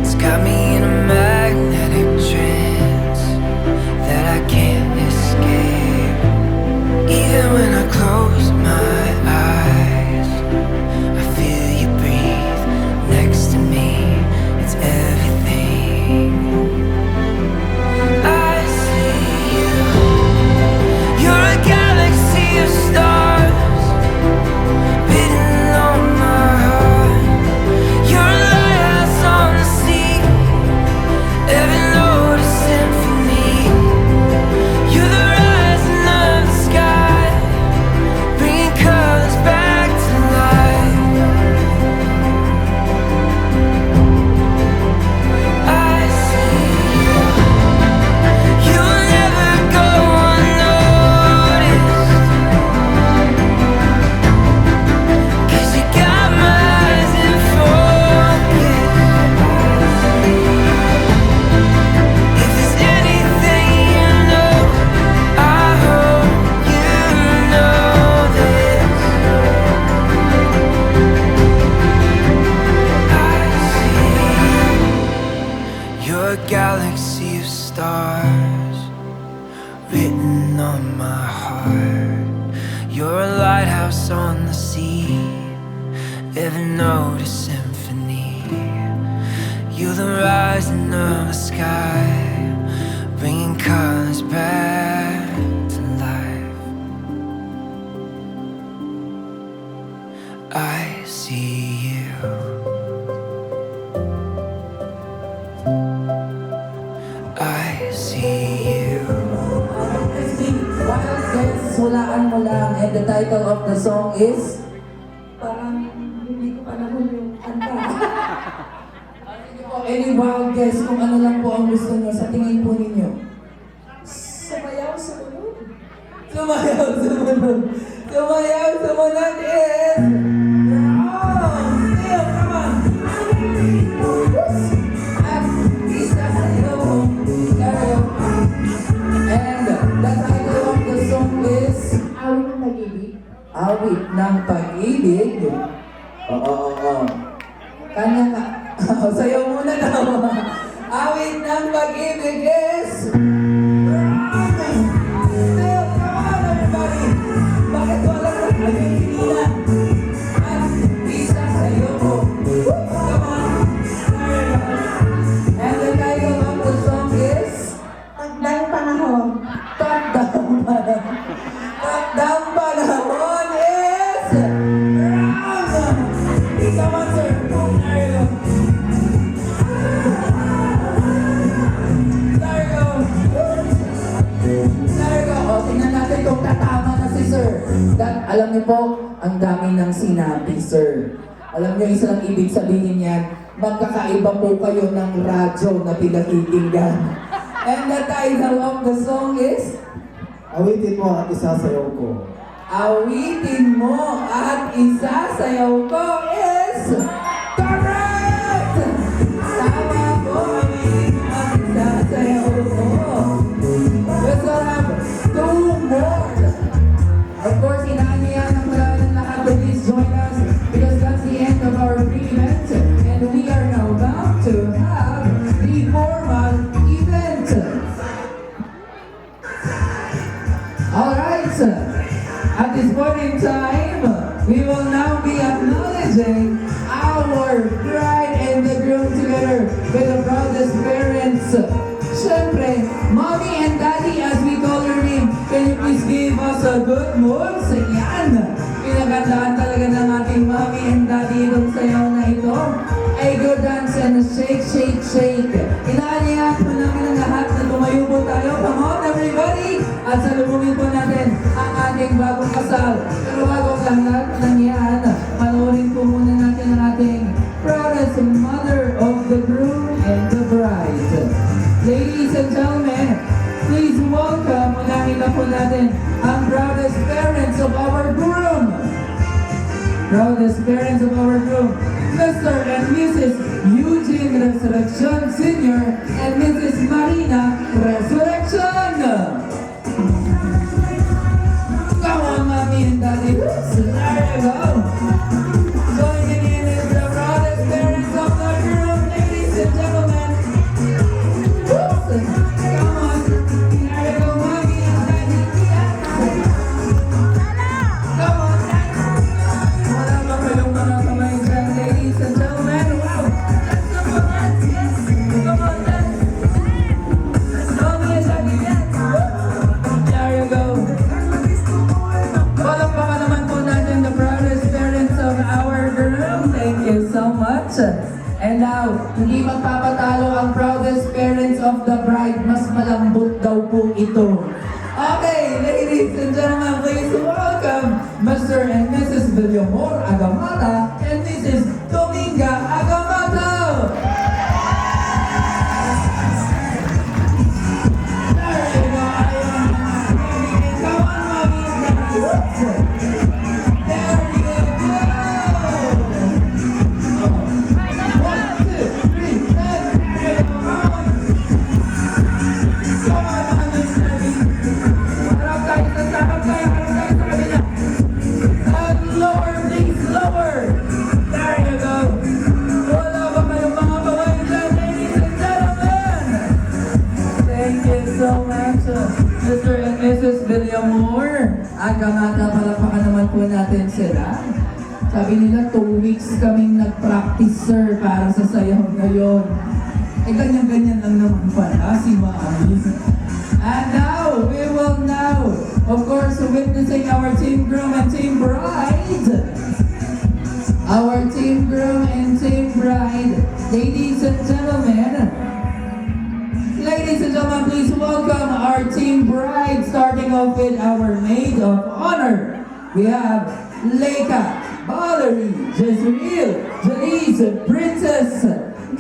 It's got me in a magnetic trance that I can't escape. Even when I close my eyes, I feel you breathe next to me. It's everything. I see you. You're a galaxy of stars. lighthouse on the sea. Ever notice symphony? You're the rising of the sky, bringing colors back to life. I see you. I see you. Wild Guess, Hulaan Mo Lang, and the title of the song is? Parang hindi ko panahon yung kanta. Sige po, any wild guess kung ano lang po ang gusto nyo sa tingin po ninyo? Sumayaw, sumunod. Sumayaw, sumunod. Sumayaw, sumunod is... Still, come on. At isa sa'yo. And the title of the song is Awit ng Pag-ibig. Awit ng Pag-ibig. Oo. Kanya ka. Sayaw muna daw. Awit ng Pag-ibig is... Still, come on everybody. Bakit wala ka? Argentina. At isa sa'yo. Come on. And the title of the song is... Takdang Panahon. Takdang Panahon. Takdang Panahon is... Wrong! Come on, sir. There you go. There you go. There you go. O, tingnan natin kung tatama na si sir. Alam niyo po, ang dami ng sinabi, sir. Alam niyo, isa lang ibig sabihin yan, magkakaiba po kayo ng radyo na pinakikinggan. And the title of the song is? Awitin mo at isasayaw ko. Awitin mo at isasayaw ko is correct! Tama po, awitin mo at isasayaw ko. We still have 2 more. Of course, inaanihan ng maraming lahat to please join us because that's the end of our free event and we are now about to have the formal event. Alright, at this point in time, we will now be acknowledging our bride and the groom together with the proudest parents. Siyempre, Mommy and Daddy as we call your name, can you please give us a good moves? Yan! Pinagandaan talaga ng ating Mommy and Daddy itong sayaw na ito. A good dance and a shake, shake, shake. Inaanihan po namin ang lahat na tumayo po tayo. Come on everybody! At salubungin po natin ang ating bagong kasal. Pero bago ang lahat ng yan, panoorin po muna natin ang ating proudest mother of the groom and the bride. Ladies and gentlemen, please welcome, unahin na po natin ang proudest parents of our groom. Proudest parents of our groom, Mr. and Mrs. Eugene Resurrection Sr. and Mrs. Marina Resurrection. Come on, Mommy and Daddy. There you go. Joining in is the proudest parents of the groom, ladies and gentlemen. Come on. There you go, Mommy and Daddy. Come on. Wala ba kayong mga kamay dyan, ladies and gentlemen? Wow. Let's go for that. Come on, dance. Mommy and Daddy, dance. There you go. Palakpakan naman po natin the proudest parents of our groom. Thank you so much. And now, hindi magpapatalo ang proudest parents of the bride. Mas malambot daw po ito. Okay, ladies and gentlemen, please welcome Mr. and Mrs. Villamor Agamata and Mrs. Dominga Agamato. There you go. Come on, Mommy and Daddy. There you go. 1, 2, 3, there you go. Come on, Mommy and Daddy. Harap tayo sa kabila. And lower, please, lower. There you go. Wala ba kayong mga babae dyan, ladies and gentlemen? Thank you so much, Mr. and Mrs. Villamor. Agamata, palakpakan naman po natin sila. Sabi nila 2 weeks kaming nag-practice, sir, para sa sayaw ngayon. Eh, ganyan-ganyan lang naman pala si Mami. And now, we will now, of course, witnessing our Team Groom and Team Bride. Our Team Groom and Team Bride. Ladies and gentlemen, please welcome our Team Bride, starting off with our maid of honor. We have Leica, Valerie, Jezreel, Janice, Princess,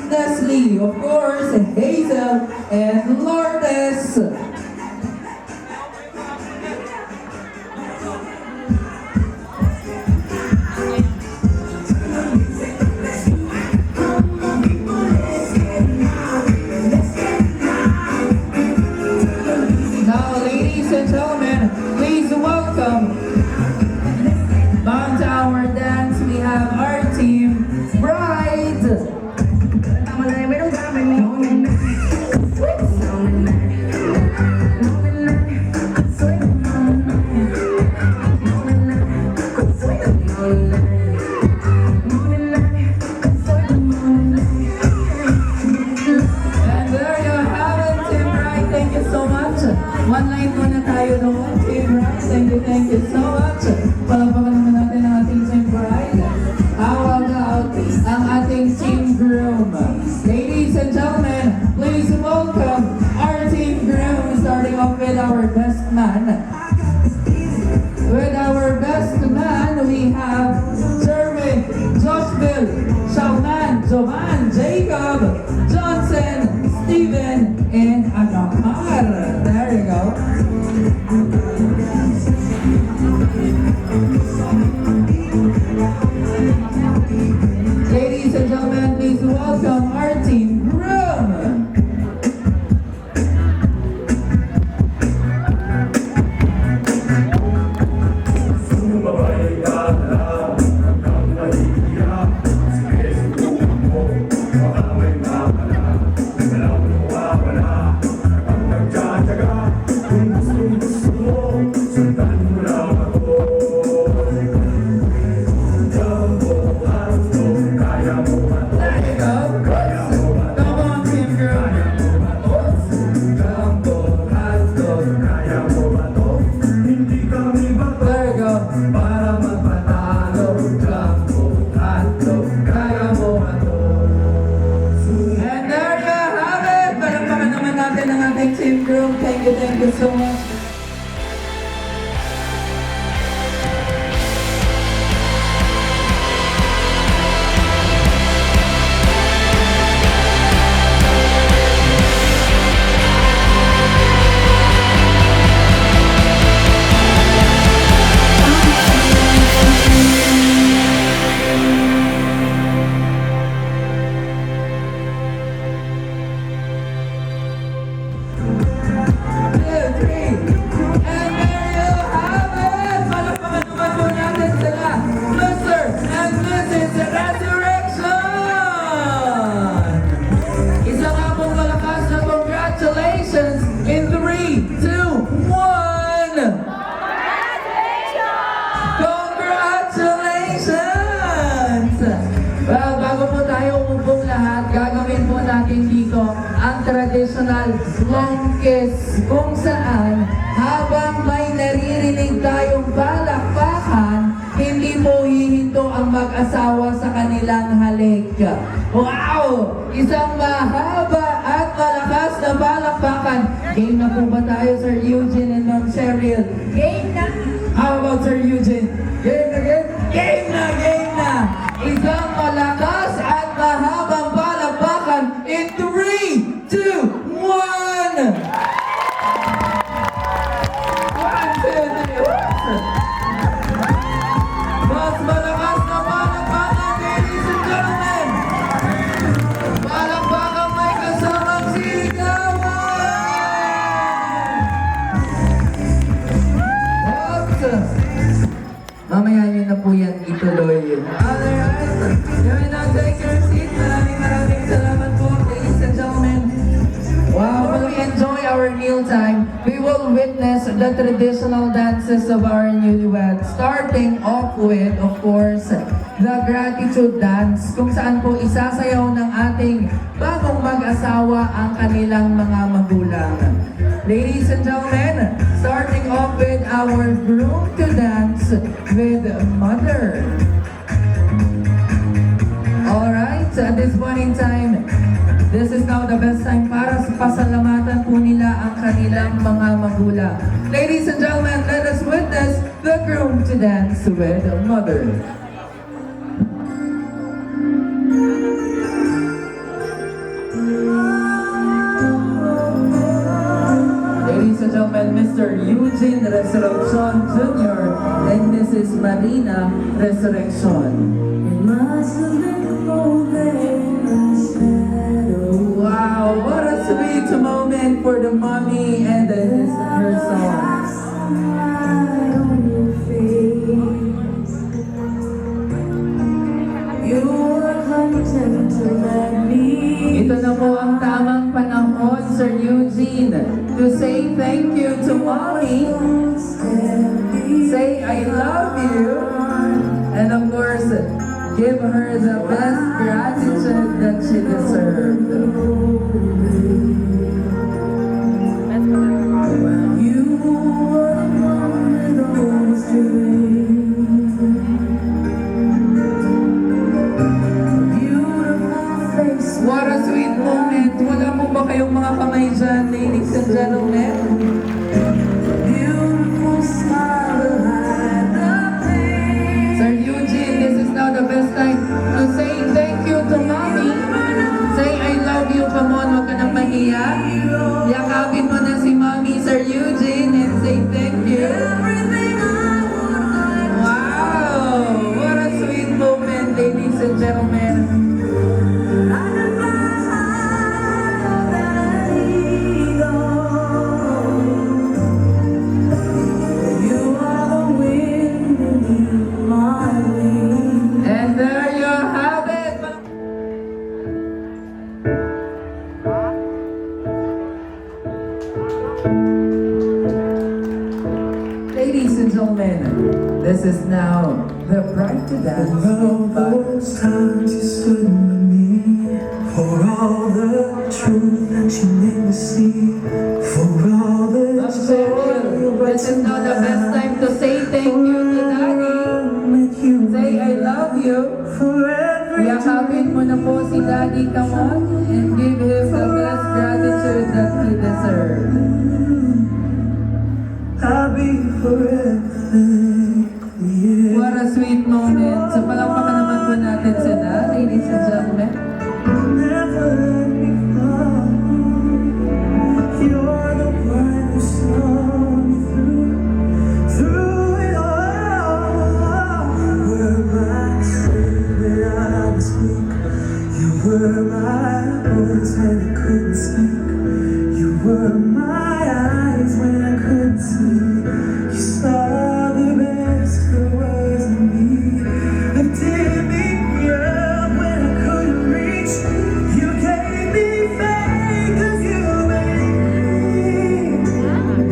Nestle, of course, Hazel, and Lourdes. Now, ladies and gentlemen, please welcome bound to our dance. We have our Team Bride. And there you have it, Team Bride. Thank you so much. One line muna tayo doon, Team Bride. Thank you so much. Palapakan naman natin ang ating Team Bride. How about ang ating Team Groom? Ladies and gentlemen, please welcome our Team Groom, starting off with our best man. With our best man, we have Jeremy, Joshville, Shalman, Jovan, Jacob, Johnson, Steven, and Anakar. There you go. Ladies and gentlemen, please welcome our Team Groom. Thank you so much. Traditional long kiss, kung saan habang may naririnig tayong palakpakan, hindi po hihinto ang mag-asawa sa kanilang halik. Wow! Isang mahaba at malakas na palakpakan. Game na po ba tayo, Sir Eugene and Ma'am Cheryl? Game na! How about Sir Eugene? Game na, game? Game na, game na! Isang malakas at mahabang palakpakan in 3, 2, 1! 1, 2, 3, mas malakas na palakpakan, ladies and gentlemen! Palakpakan may kasamang sigawan! Mamaya nyo na po yan ituloy. Alright, you may now take your seat. Maraming salamat po, ladies and gentlemen. Wow, while we enjoy our meal time, we will will witness the traditional dances of our newlyweds. Starting off with, of course, the gratitude dance, kung saan po isasayaw ng ating bagong mag-asawa ang kanilang mga magulang. Ladies and gentlemen, starting off with our groom to dance with mother. Alright, at this point in time, this is now the best time para sa pasalamatan po nila ang kanilang mga magulang. Ladies and gentlemen, let us witness the groom to dance with mother. Ladies and gentlemen, Mr. Eugene Resurrection Jr. and Mrs. Marina Resurrection. Wow, what a sweet moment for the mommy and her son. Ito na po ang tamang panahon, Sir Eugene, to say thank you to mommy. Say I love you. And of course, give her the best gratitude that she deserved. What a sweet moment. Wala mo ba kayong mga kamay dyan, ladies and gentlemen? Sir Eugene, this is now the best time to say thank you to mommy. Say I love you, come on, huwag ka nang mahiya. Yakapin mo na si mommy, Sir Eugene, and say thank you. Wow! What a sweet moment, ladies and gentlemen. And there you have it. Ladies and gentlemen, this is now the bride to dance. For all those times you stood by me, for all the truth that you made me see, for all the This is now the best time to say thank you to Daddy. Say I love you. Yakapin mo na po si Daddy, come on, and give him the best gratitude that he deserves. I'll be forever. What a sweet moment. So palakpakan naman po natin sila, ladies and gentlemen. Never let me fall. You're the one who saw me through it all. You were my strength when I was weak. You were my voice when I couldn't speak. You were my eyes when I couldn't see. You saw the best that was in me. Lifted me up when I couldn't reach. You gave me faith 'cause you made me.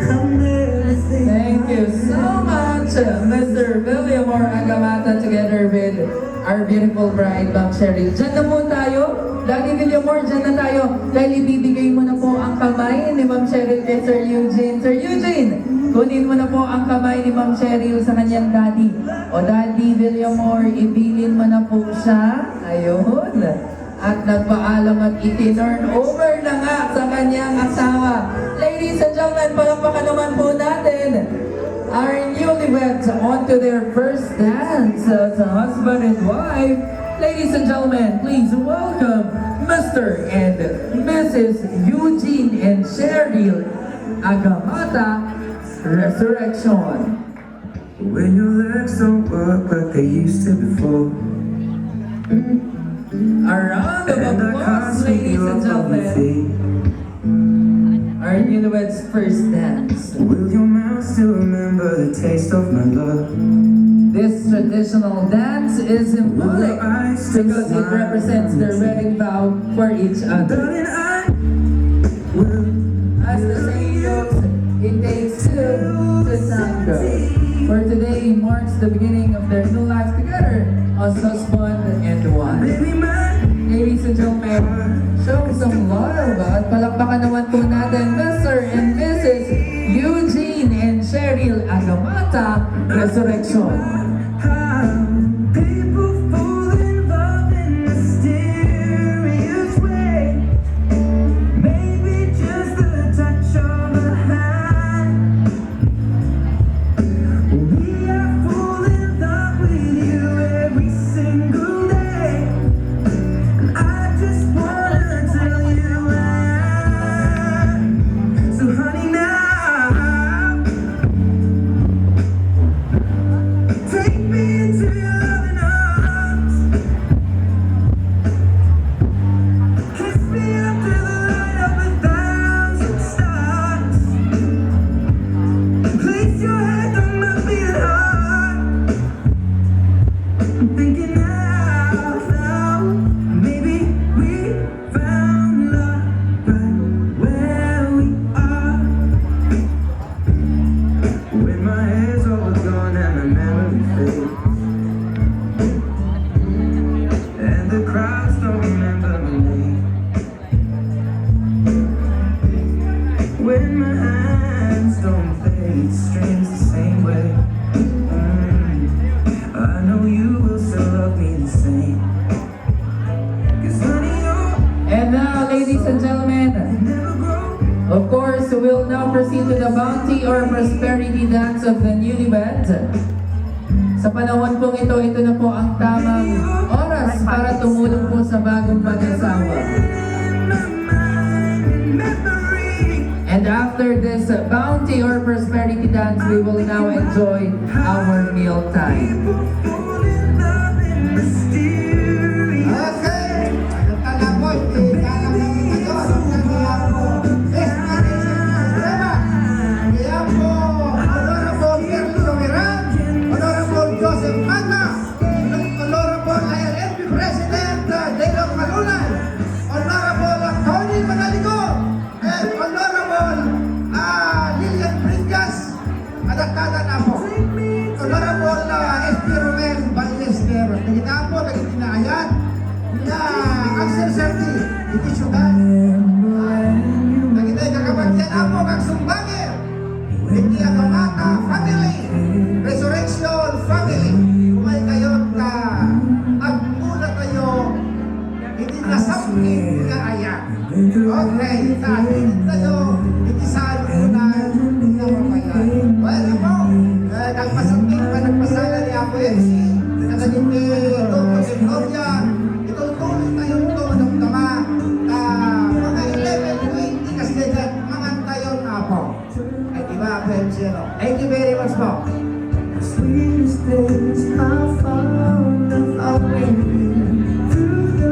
I'm everything. Thank you so much, Mr. Villamor Agamata, together with our beautiful bride, Ma'am Cheryl. Diyan na po tayo. Daddy Villamor, diyan na tayo. Dahil ibibigay mo na po ang kamay ni Ma'am Cheryl kay Sir Eugene. Sir Eugene, kunin mo na po ang kamay ni Ma'am Cheryl sa kanyang daddy. O Daddy Villamor, ibilin mo na po siya. Ayun. At nagpaalam at itinurn over na nga sa kanyang asawa. Ladies and gentlemen, palakpakan naman po natin our newlyweds onto their first dance as a husband and wife. Ladies and gentlemen, please welcome Mr. and Mrs. Eugene and Cheryl Agamata Resurrection. When your legs don't work like they used to before. A round of applause, ladies and gentlemen. Our newlyweds first dance. Will your mouth still remember the taste of my love? This traditional dance is symbolic because it represents their wedding vow for each other. As the saying goes, it takes the beginning of their new life together as husband and wife. Ladies and gentlemen, show some love at palakpakan naman po natin Mr. and Mrs. Eugene and Cheryl Agamata Resurrection. And now, ladies and gentlemen, of course, we'll now proceed to the bounty or prosperity dance of the newlywed. Sa panahon pong ito na po ang tamang oras para tumulong po sa bagong mag-asawa. And after this bounty or prosperity dance, we will now enjoy our meal time. Resurrection family, kumay kayo ka agmula kayo hindi nasapin ka ayan. Okay, hindi tayo hindi sa alunan hindi mamayan. Well, ako, nagpasapin pa nagpasala ni ako MC nagaging ni Dr. Victoria itutuloy tayo ito madamdama mga 11-20 kasi dyan mga tayo na po. Ay, diba ako MC? Thank you very much po. Sweetest days I found I've waited through the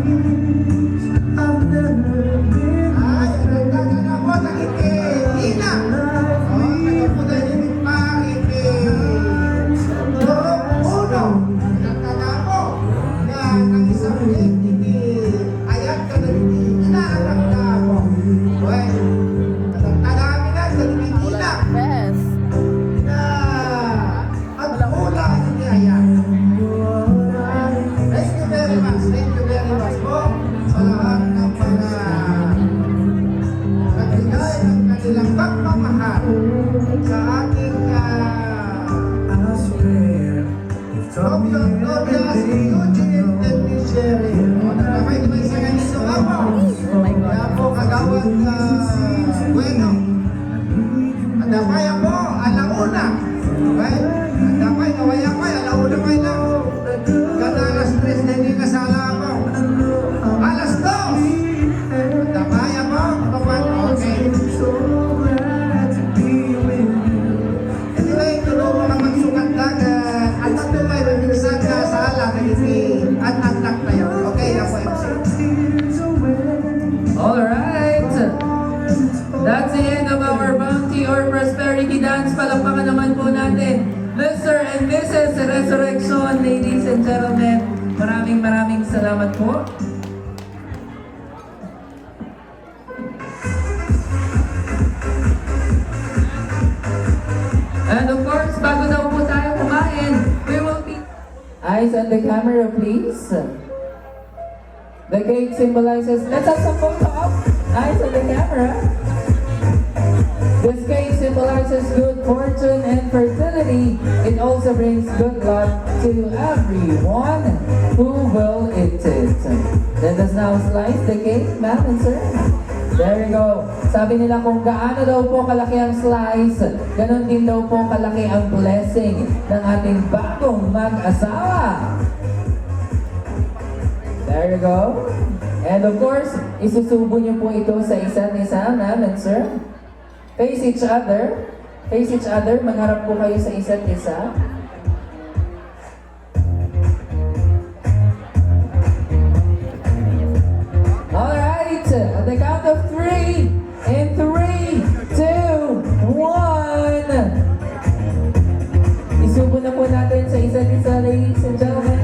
years I've never been nagdagan ako ng Ina nagkapunta din uno nagdagan ako na ng isang ayat ka na inaanak na ako well nagdagami na sa Ina Thank you very much po sa lahat ng mga nagbigay ng kanilang pagmamahal sa ating Novia si Eugene and Miss Cheryl. Nakapay naman sa ganito ako. Kaya po kagawad bueno. Andapay ako, alauna. Okay? Andapay, nawaya ko, alauna kayo lang. Kada alas 3 na hindi kasala ako. Alas 2! Tapaya mo? Okay. Anyway, tulungan ka magsukat dagat. At natumay, magbigsag na sa ala at anak na yun. Okay, ako MC. Alright! That's the end of our bounty or prosperity dance. Palakpakan naman po natin Mr. and Mrs. Resurrection, ladies and gentlemen. Maraming salamat po. And of course, bago daw po tayo kumain, Eyes on the camera, please. The cake symbolizes, let's have some photo up. Eyes on the camera. This cake symbolizes good fortune and fertility. It also brings good luck to everyone who will eat it. Let us now slice the cake, ma'am and sir. There you go. Sabi nila kung gaano daw po kalaki ang slice, ganun din daw po kalaki ang blessing ng ating bagong mag-asawa. There you go. And of course, isusubo niyo po ito sa isa't isa, ma'am and sir. Face each other. Face each other. Mangarap po kayo sa isa't isa. Alright. At the count of 3. In 3, 2, 1. Isubo na po natin sa isa't isa, ladies and gentlemen.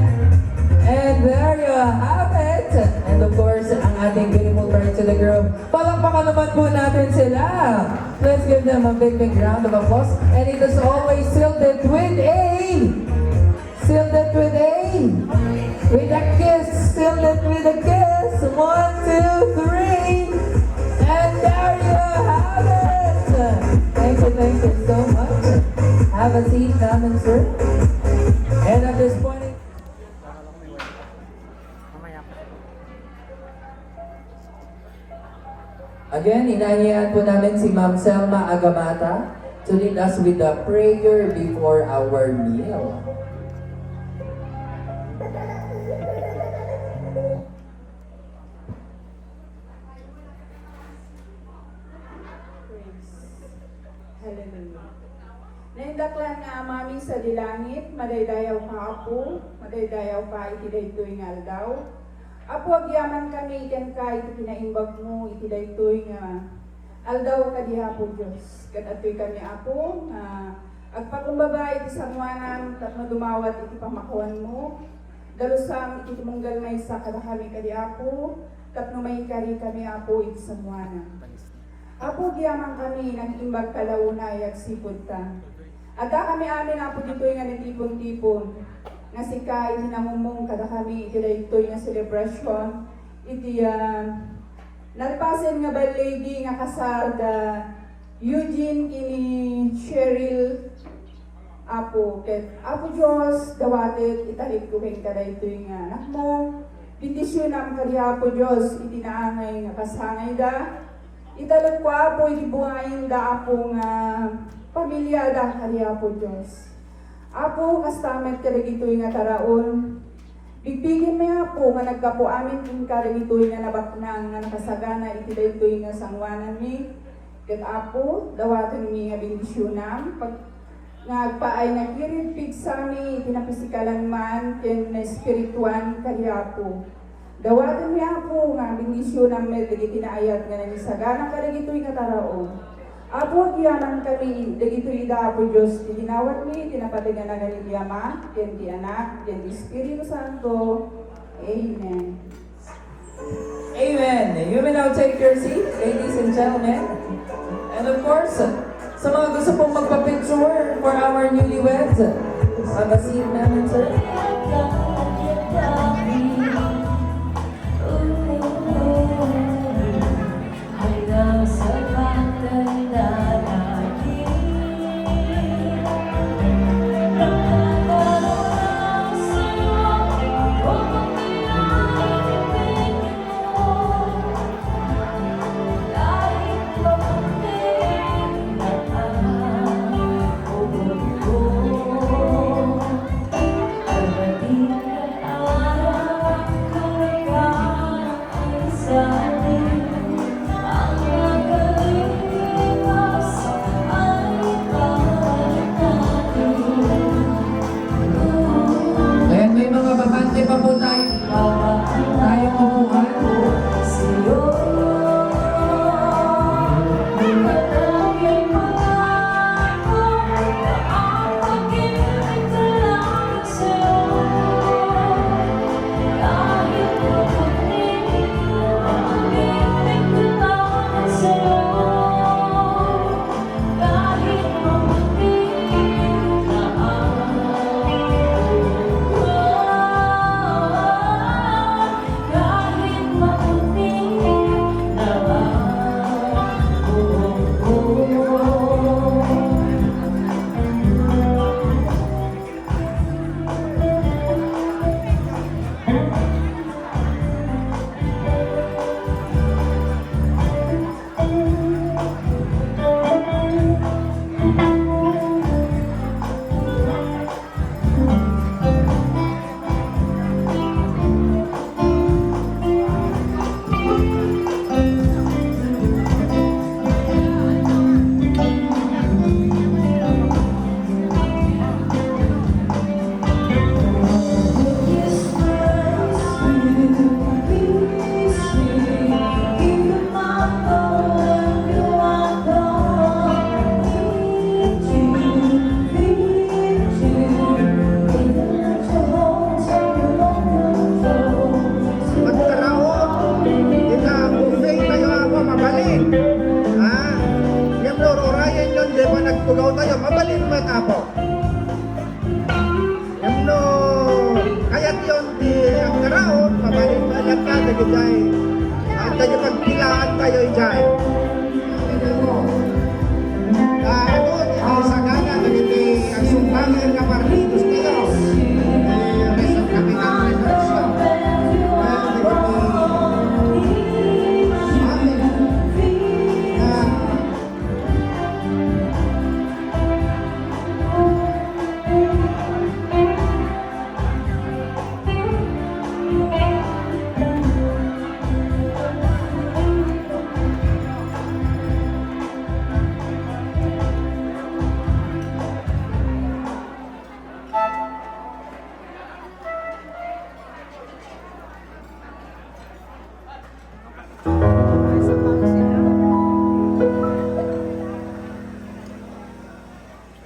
And there you have it. And of course, ang ating beautiful bride to the groom. Palakpakan naman po natin sila. Let's give them a big round of applause. And it is always sealed it with a... Sealed it with a... With a kiss. Sealed it with a kiss. 1, 2, 3. And there you have it. Thank you so much. Have a seat, ma'am and sir. And at this point... Again, inaanyayahan po namin si Ma'am Selma Agamata to lead us with the prayer before our meal. Hallelujah. Naindaklan nga amami sa dilangit, madaydayaw ka apo, madaydayaw ka itidaytoy nga aldaw. Apo agyaman kami ikan ka iti pinaimbag mo iti daytoy nga aldaw ka diha po Diyos. Kat atoy kami apo nga agpakumbaba iti samwanan kat madumawat iti pamakuan mo. Dalusam iti munggal may sa kada kami kadi apo kat numay kari kami apo iti samwanan. Apo agyaman kami nang imbag kalaunay agsipod ta. Ada kami amin apo ditoy nga nitipon-tipon. Nga sika iti namumong kada kami iti daytoy nga celebration iti nalpasen nga bad lady nga kasar da Eugene kini Cheryl apo ket apo Dios dawatet italit ko ken kada daytoy nga anak mo bendisyon kadi apo Dios iti naangay nga kasangay da italot ko apo iti buhayin da apo nga pamilya da kadi apo Dios. Apo, kastamet ka ito nga taraon. Bigbigin may apo nga nagkapo amin kung ka ito nga nabaknang nga nakasagana iti ito nga sangwanan mi. Kat apo, dawatan mi nga bendisyonam. Pag nagpaay nagkirinpig sa mi, itinapisikalan man, ken na espirituan kadi apo. Dawatan mi apo nga bendisyonam med dagiti naayat nga nanisagana ka ito nga taraon. Apo giyaman kami dagito ida apo Dios ti ginawat mi tinapatigan na ganit ti Ama ken ti Anak ken ti Espiritu Santo. Amen. Amen. You may now take your seat, ladies and gentlemen. And of course, sa mga gusto pong magpa-picture for our newlyweds, have a seat, ma'am and sir. karaon, mabalik ka, dagay dahil. At tayo pagpilaan tayo dyan. Sa gana, nagiti ang sumbangan nga partidos kayo. Reson kami ng resurrection.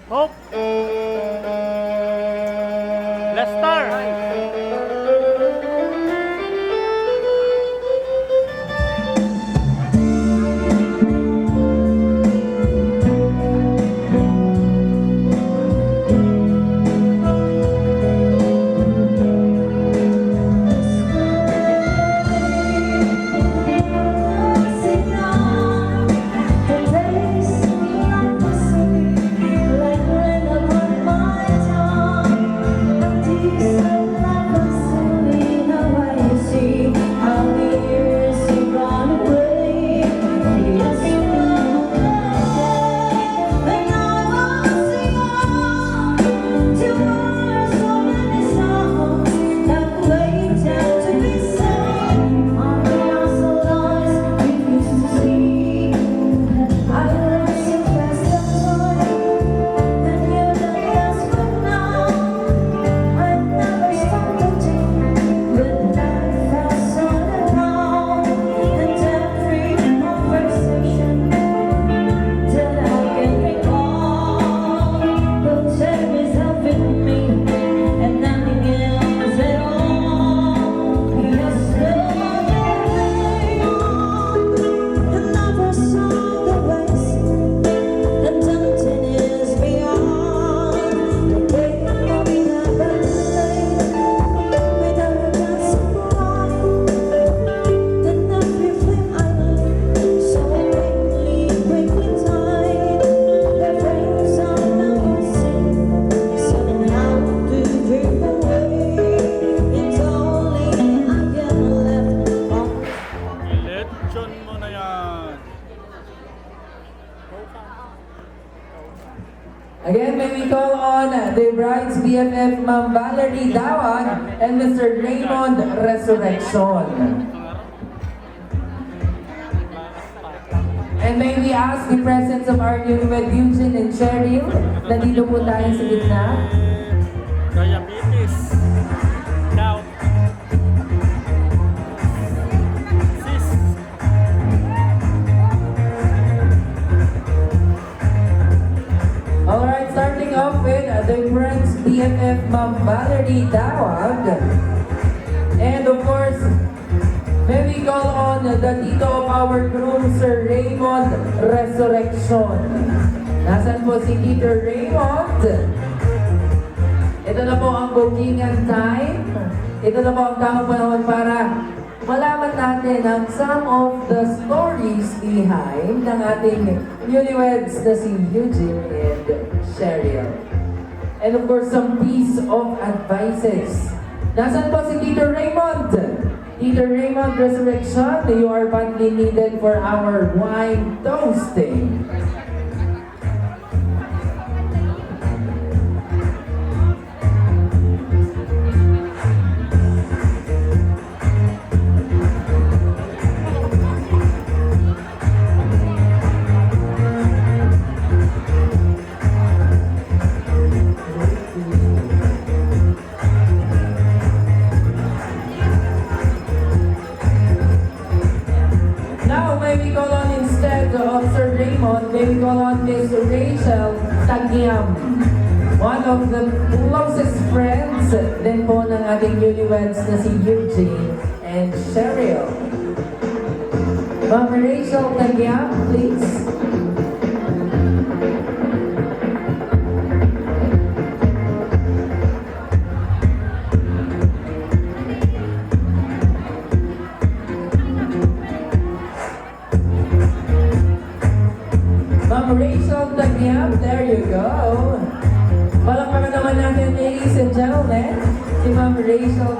Hope! Lester! Again, may we call on the bride's BFF, Ma'am Valerie Dawag and Mr. Raymond Resurrection. And may we ask the presence of our newlywed Eugene and Cheryl. Nandito po tayo sa gitna. Diabetes. Gout. Cyst. Alright, starting off with the friend's BFF, Ma'am Valerie Dawag. And of course, may we call on the tito of our groom, Sir Raymond Resurrection. Nasaan po si Tito Raymond? Ito na po ang bookingan time. Ito na po ang tamang panahon para malaman natin ang some of the stories behind ng ating newlyweds na si Eugene and Cheryl. And of course, some piece of advices. Nasaan po si Tito Raymond? Tito Raymond Resurrection, you are badly needed for our wine toasting. May we call on Miss Rachel Tagyam, one of the closest friends din po ng ating newlyweds na si Eugene and Cheryl. Ma'am Rachel Tagyam, please.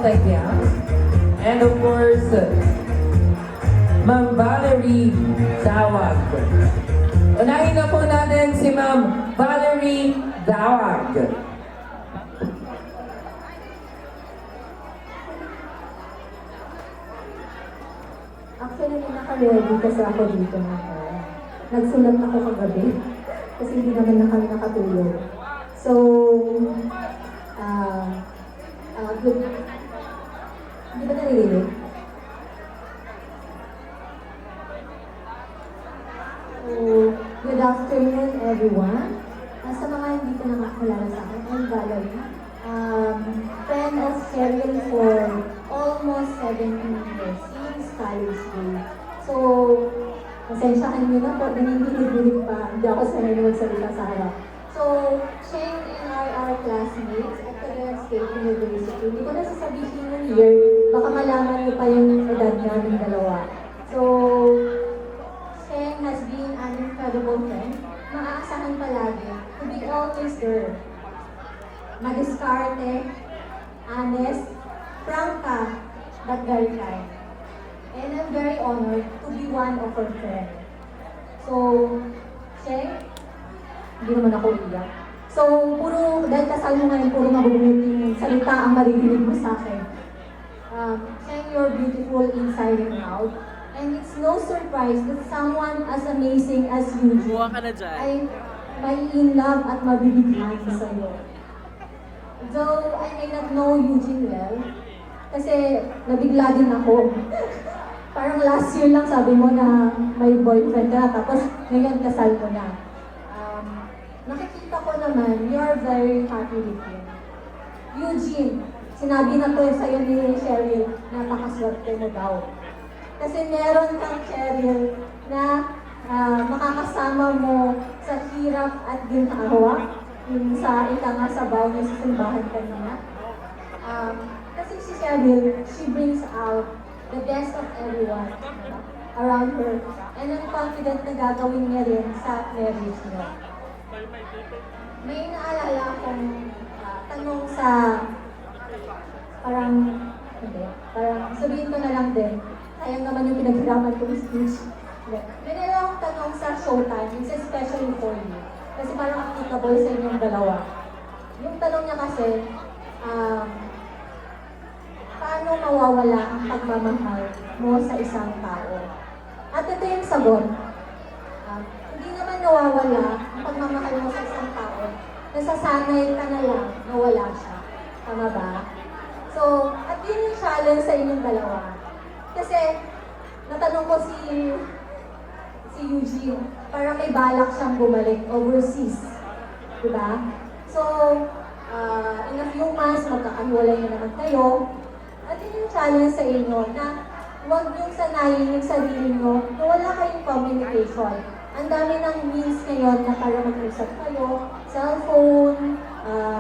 Tagyang. And of course, Ma'am Valerie Dawag. Unahin na po natin si Ma'am Valerie Dawag. Actually, naka-ready kasi ako dito na nagsulat ako kagabi kasi hindi naman na kami nakatulog. So, good. Hindi ba naririnig? So, good afternoon everyone. Sa mga hindi ko nakakilala sa akin, I'm Valerie. Friend of Cheryl for almost 17 years since college day. So, pasensyahan nyo na po, nanginginig pa. Hindi ako sanay na magsalita sa harap. So, Shane and I are classmates at Cagayan State University. Hindi ko na sasabihin ng year, baka malaman nyo pa yung edad namin dalawa. So, Shane has been an incredible friend. Maaasahan palagi to be always there. Madiskarte, honest, prangka, but very kind. And I'm very honored to be one of her friends. So, Sheng, hindi naman ako iyak. So, dahil kasal mo ngayon, puro mabubuting salita ang maririnig mo sa akin. Sheng, you're beautiful inside and out. And it's no surprise that someone as amazing as you ay may in love at mabibigyan sa iyo. Though I may not know Eugene well, kasi nabigla din ako. Parang last year lang sabi mo na may boyfriend ka, tapos ngayon kasal mo na. Nakikita ko naman, you are very happy with him. Eugene, sinabi na to sa'yo ni Cheryl, napakaswerte mo daw. Kasi meron kang Cheryl na makakasama mo sa hirap at ginhawa, yung sa ikanga sabaw niya sa simbahan kanina. Kasi si Cheryl, she brings out the best of everyone around her. And I'm confident na gagawin niya rin sa marriage niya. May naalala akong tanong sa parang sabihin ko na lang din, sayang naman yung pinaghiraman kong speech. May naalala akong tanong sa Showtime, it's especially for you. Kasi parang applicable sa inyong dalawa. Yung tanong niya kasi, paano mawawala ang pagmamahal mo sa isang tao? At ito yung sagot. Hindi naman nawawala ang pagmamahal mo sa isang tao. Nasasanay ka na lang na wala siya. Tama ba? So, at yun yung challenge sa inyong dalawa. Kasi, natanong ko si Eugene, para may balak siyang bumalik overseas. Diba? So, in a few months, magkakahiwalay na naman kayo. At yun yung challenge sa inyo na huwag niyong sanayin yung sarili niyo na wala kayong communication. Ang dami ng means ngayon na para mag-usap kayo, cellphone,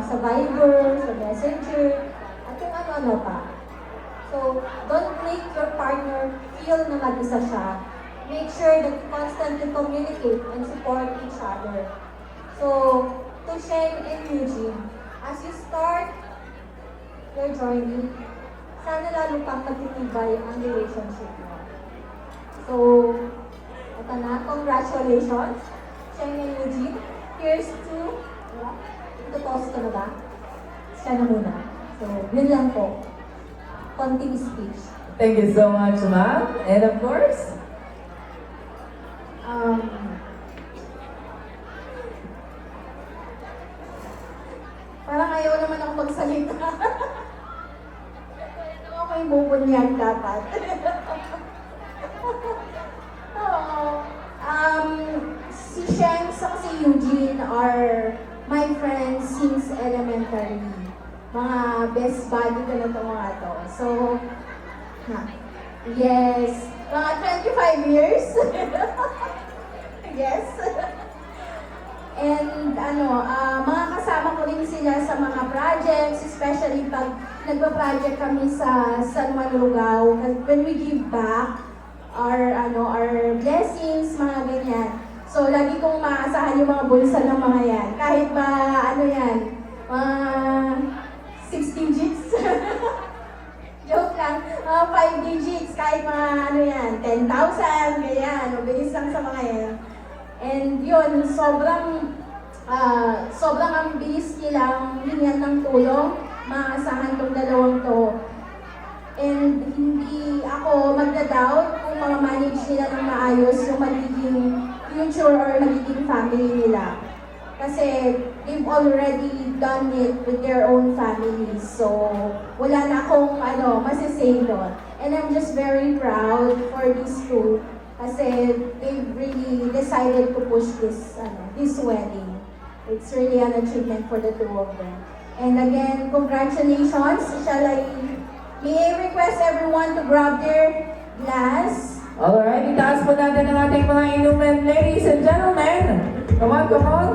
sa Viber, sa Messenger, at kung ano-ano pa. So, don't make your partner feel na mag-isa siya. Make sure that you constantly communicate and support each other. So, to Sheng and Eugene, as you start your journey, sana lalo pang magtitibay ang relationship mo. So, ito na, congratulations, Sheng and Eugene. Here's to, ito na ba? Siya na muna. So, yun lang po. Konting speech. Thank you so much, ma'am. And of course, parang ayaw naman ako magsalita. Ako may bubunyan dapat. Si Sheng at si Eugene are my friends since elementary. Mga best buddy ko na ito mga to. So, yes. Mga 25 years. Yes. And mga kasama ko rin sila sa mga projects, especially pag nagpa-project kami sa San Juan Lugao. When we give back our blessings, mga ganyan. So, lagi kong maasahan yung mga bulsa ng mga yan. Kahit mga 6 digits. 5 digits, kahit mga ano yan, 10,000, ganyan, mabilis lang sa mga yan. And yun, sobrang ang bilis nilang hinyan ng tulong, maasahan tong dalawang to. And hindi ako magda-doubt kung manage nila ng maayos yung magiging future or magiging family nila. Kasi they've already done it with their own families. So, wala na akong masisay doon. And I'm just very proud for these two. Kasi they've really decided to push this wedding. It's really an achievement for the two of them. And again, congratulations. May I request everyone to grab their glass? Alright, itaas po natin ang ating mga inuman, ladies and gentlemen. Come on, come on.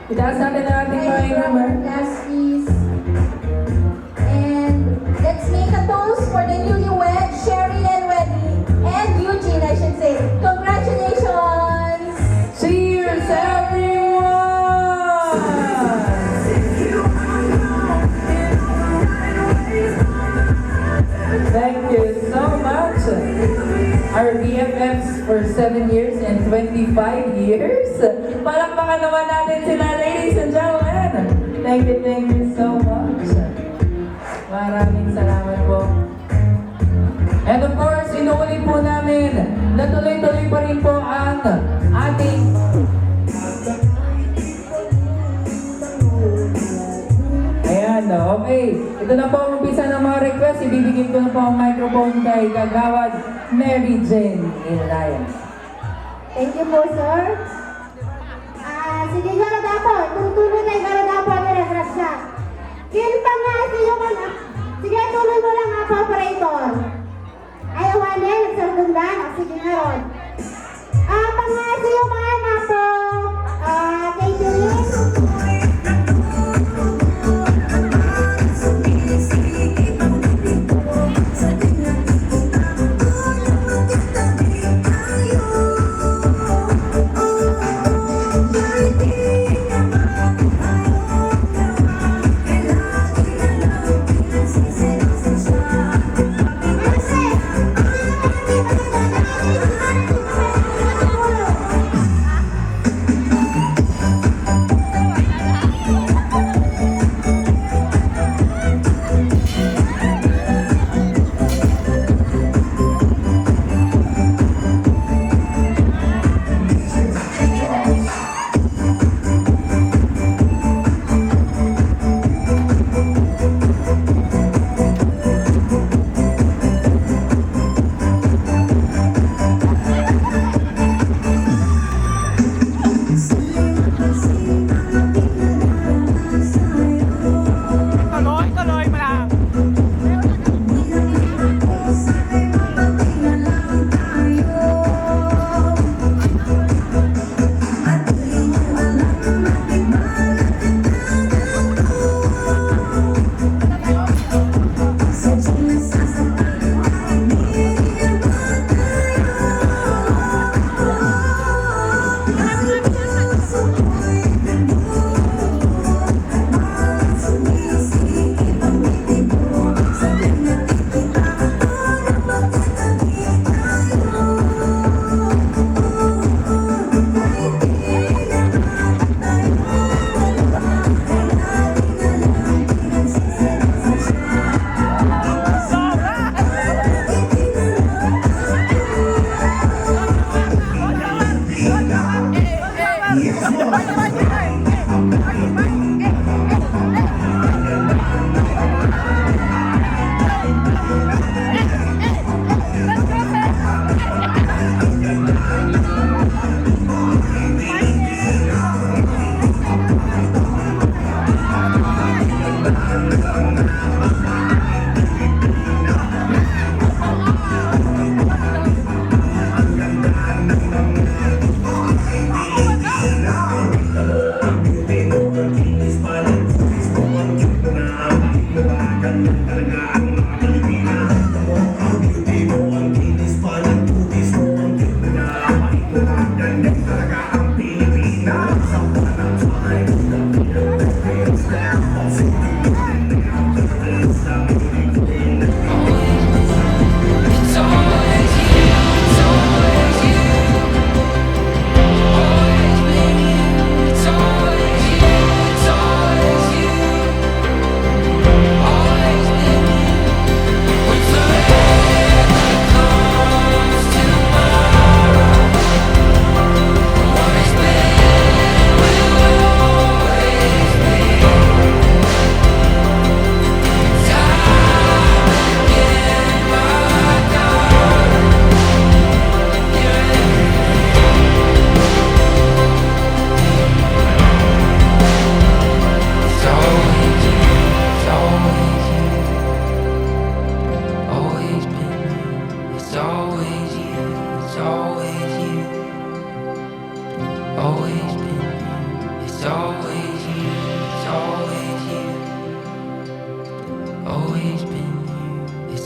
Itaas natin ang ating mga inuman. Glass, please. And let's make a toast for the newlywed, Sherry and Wendy, and Eugene, I should say. Congratulations! Cheers, everyone! Thank you so much. Our BFFs for 7 years and 25 years. Palakpakan naman natin sila, ladies and gentlemen. Thank you so much. Maraming salamat po. And of course, inuulit po namin na tuloy-tuloy pa rin po ang ating Ayan, okay. Ito na po ang umpisa ng mga request. Ibibigay ko na po ang microphone kay Kagawad Mary Jane Ilayan. Thank you po, sir. Sige nga dapat. Kung tuloy na yung dapat na regrasya. Kilpa nga yung anak. Sige, tuloy mo lang ako, operator. Ayaw na, nagsartundan. Sige nga ron. Pangasi yung mga anak po. Kay Julie.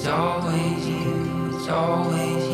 always you, it's always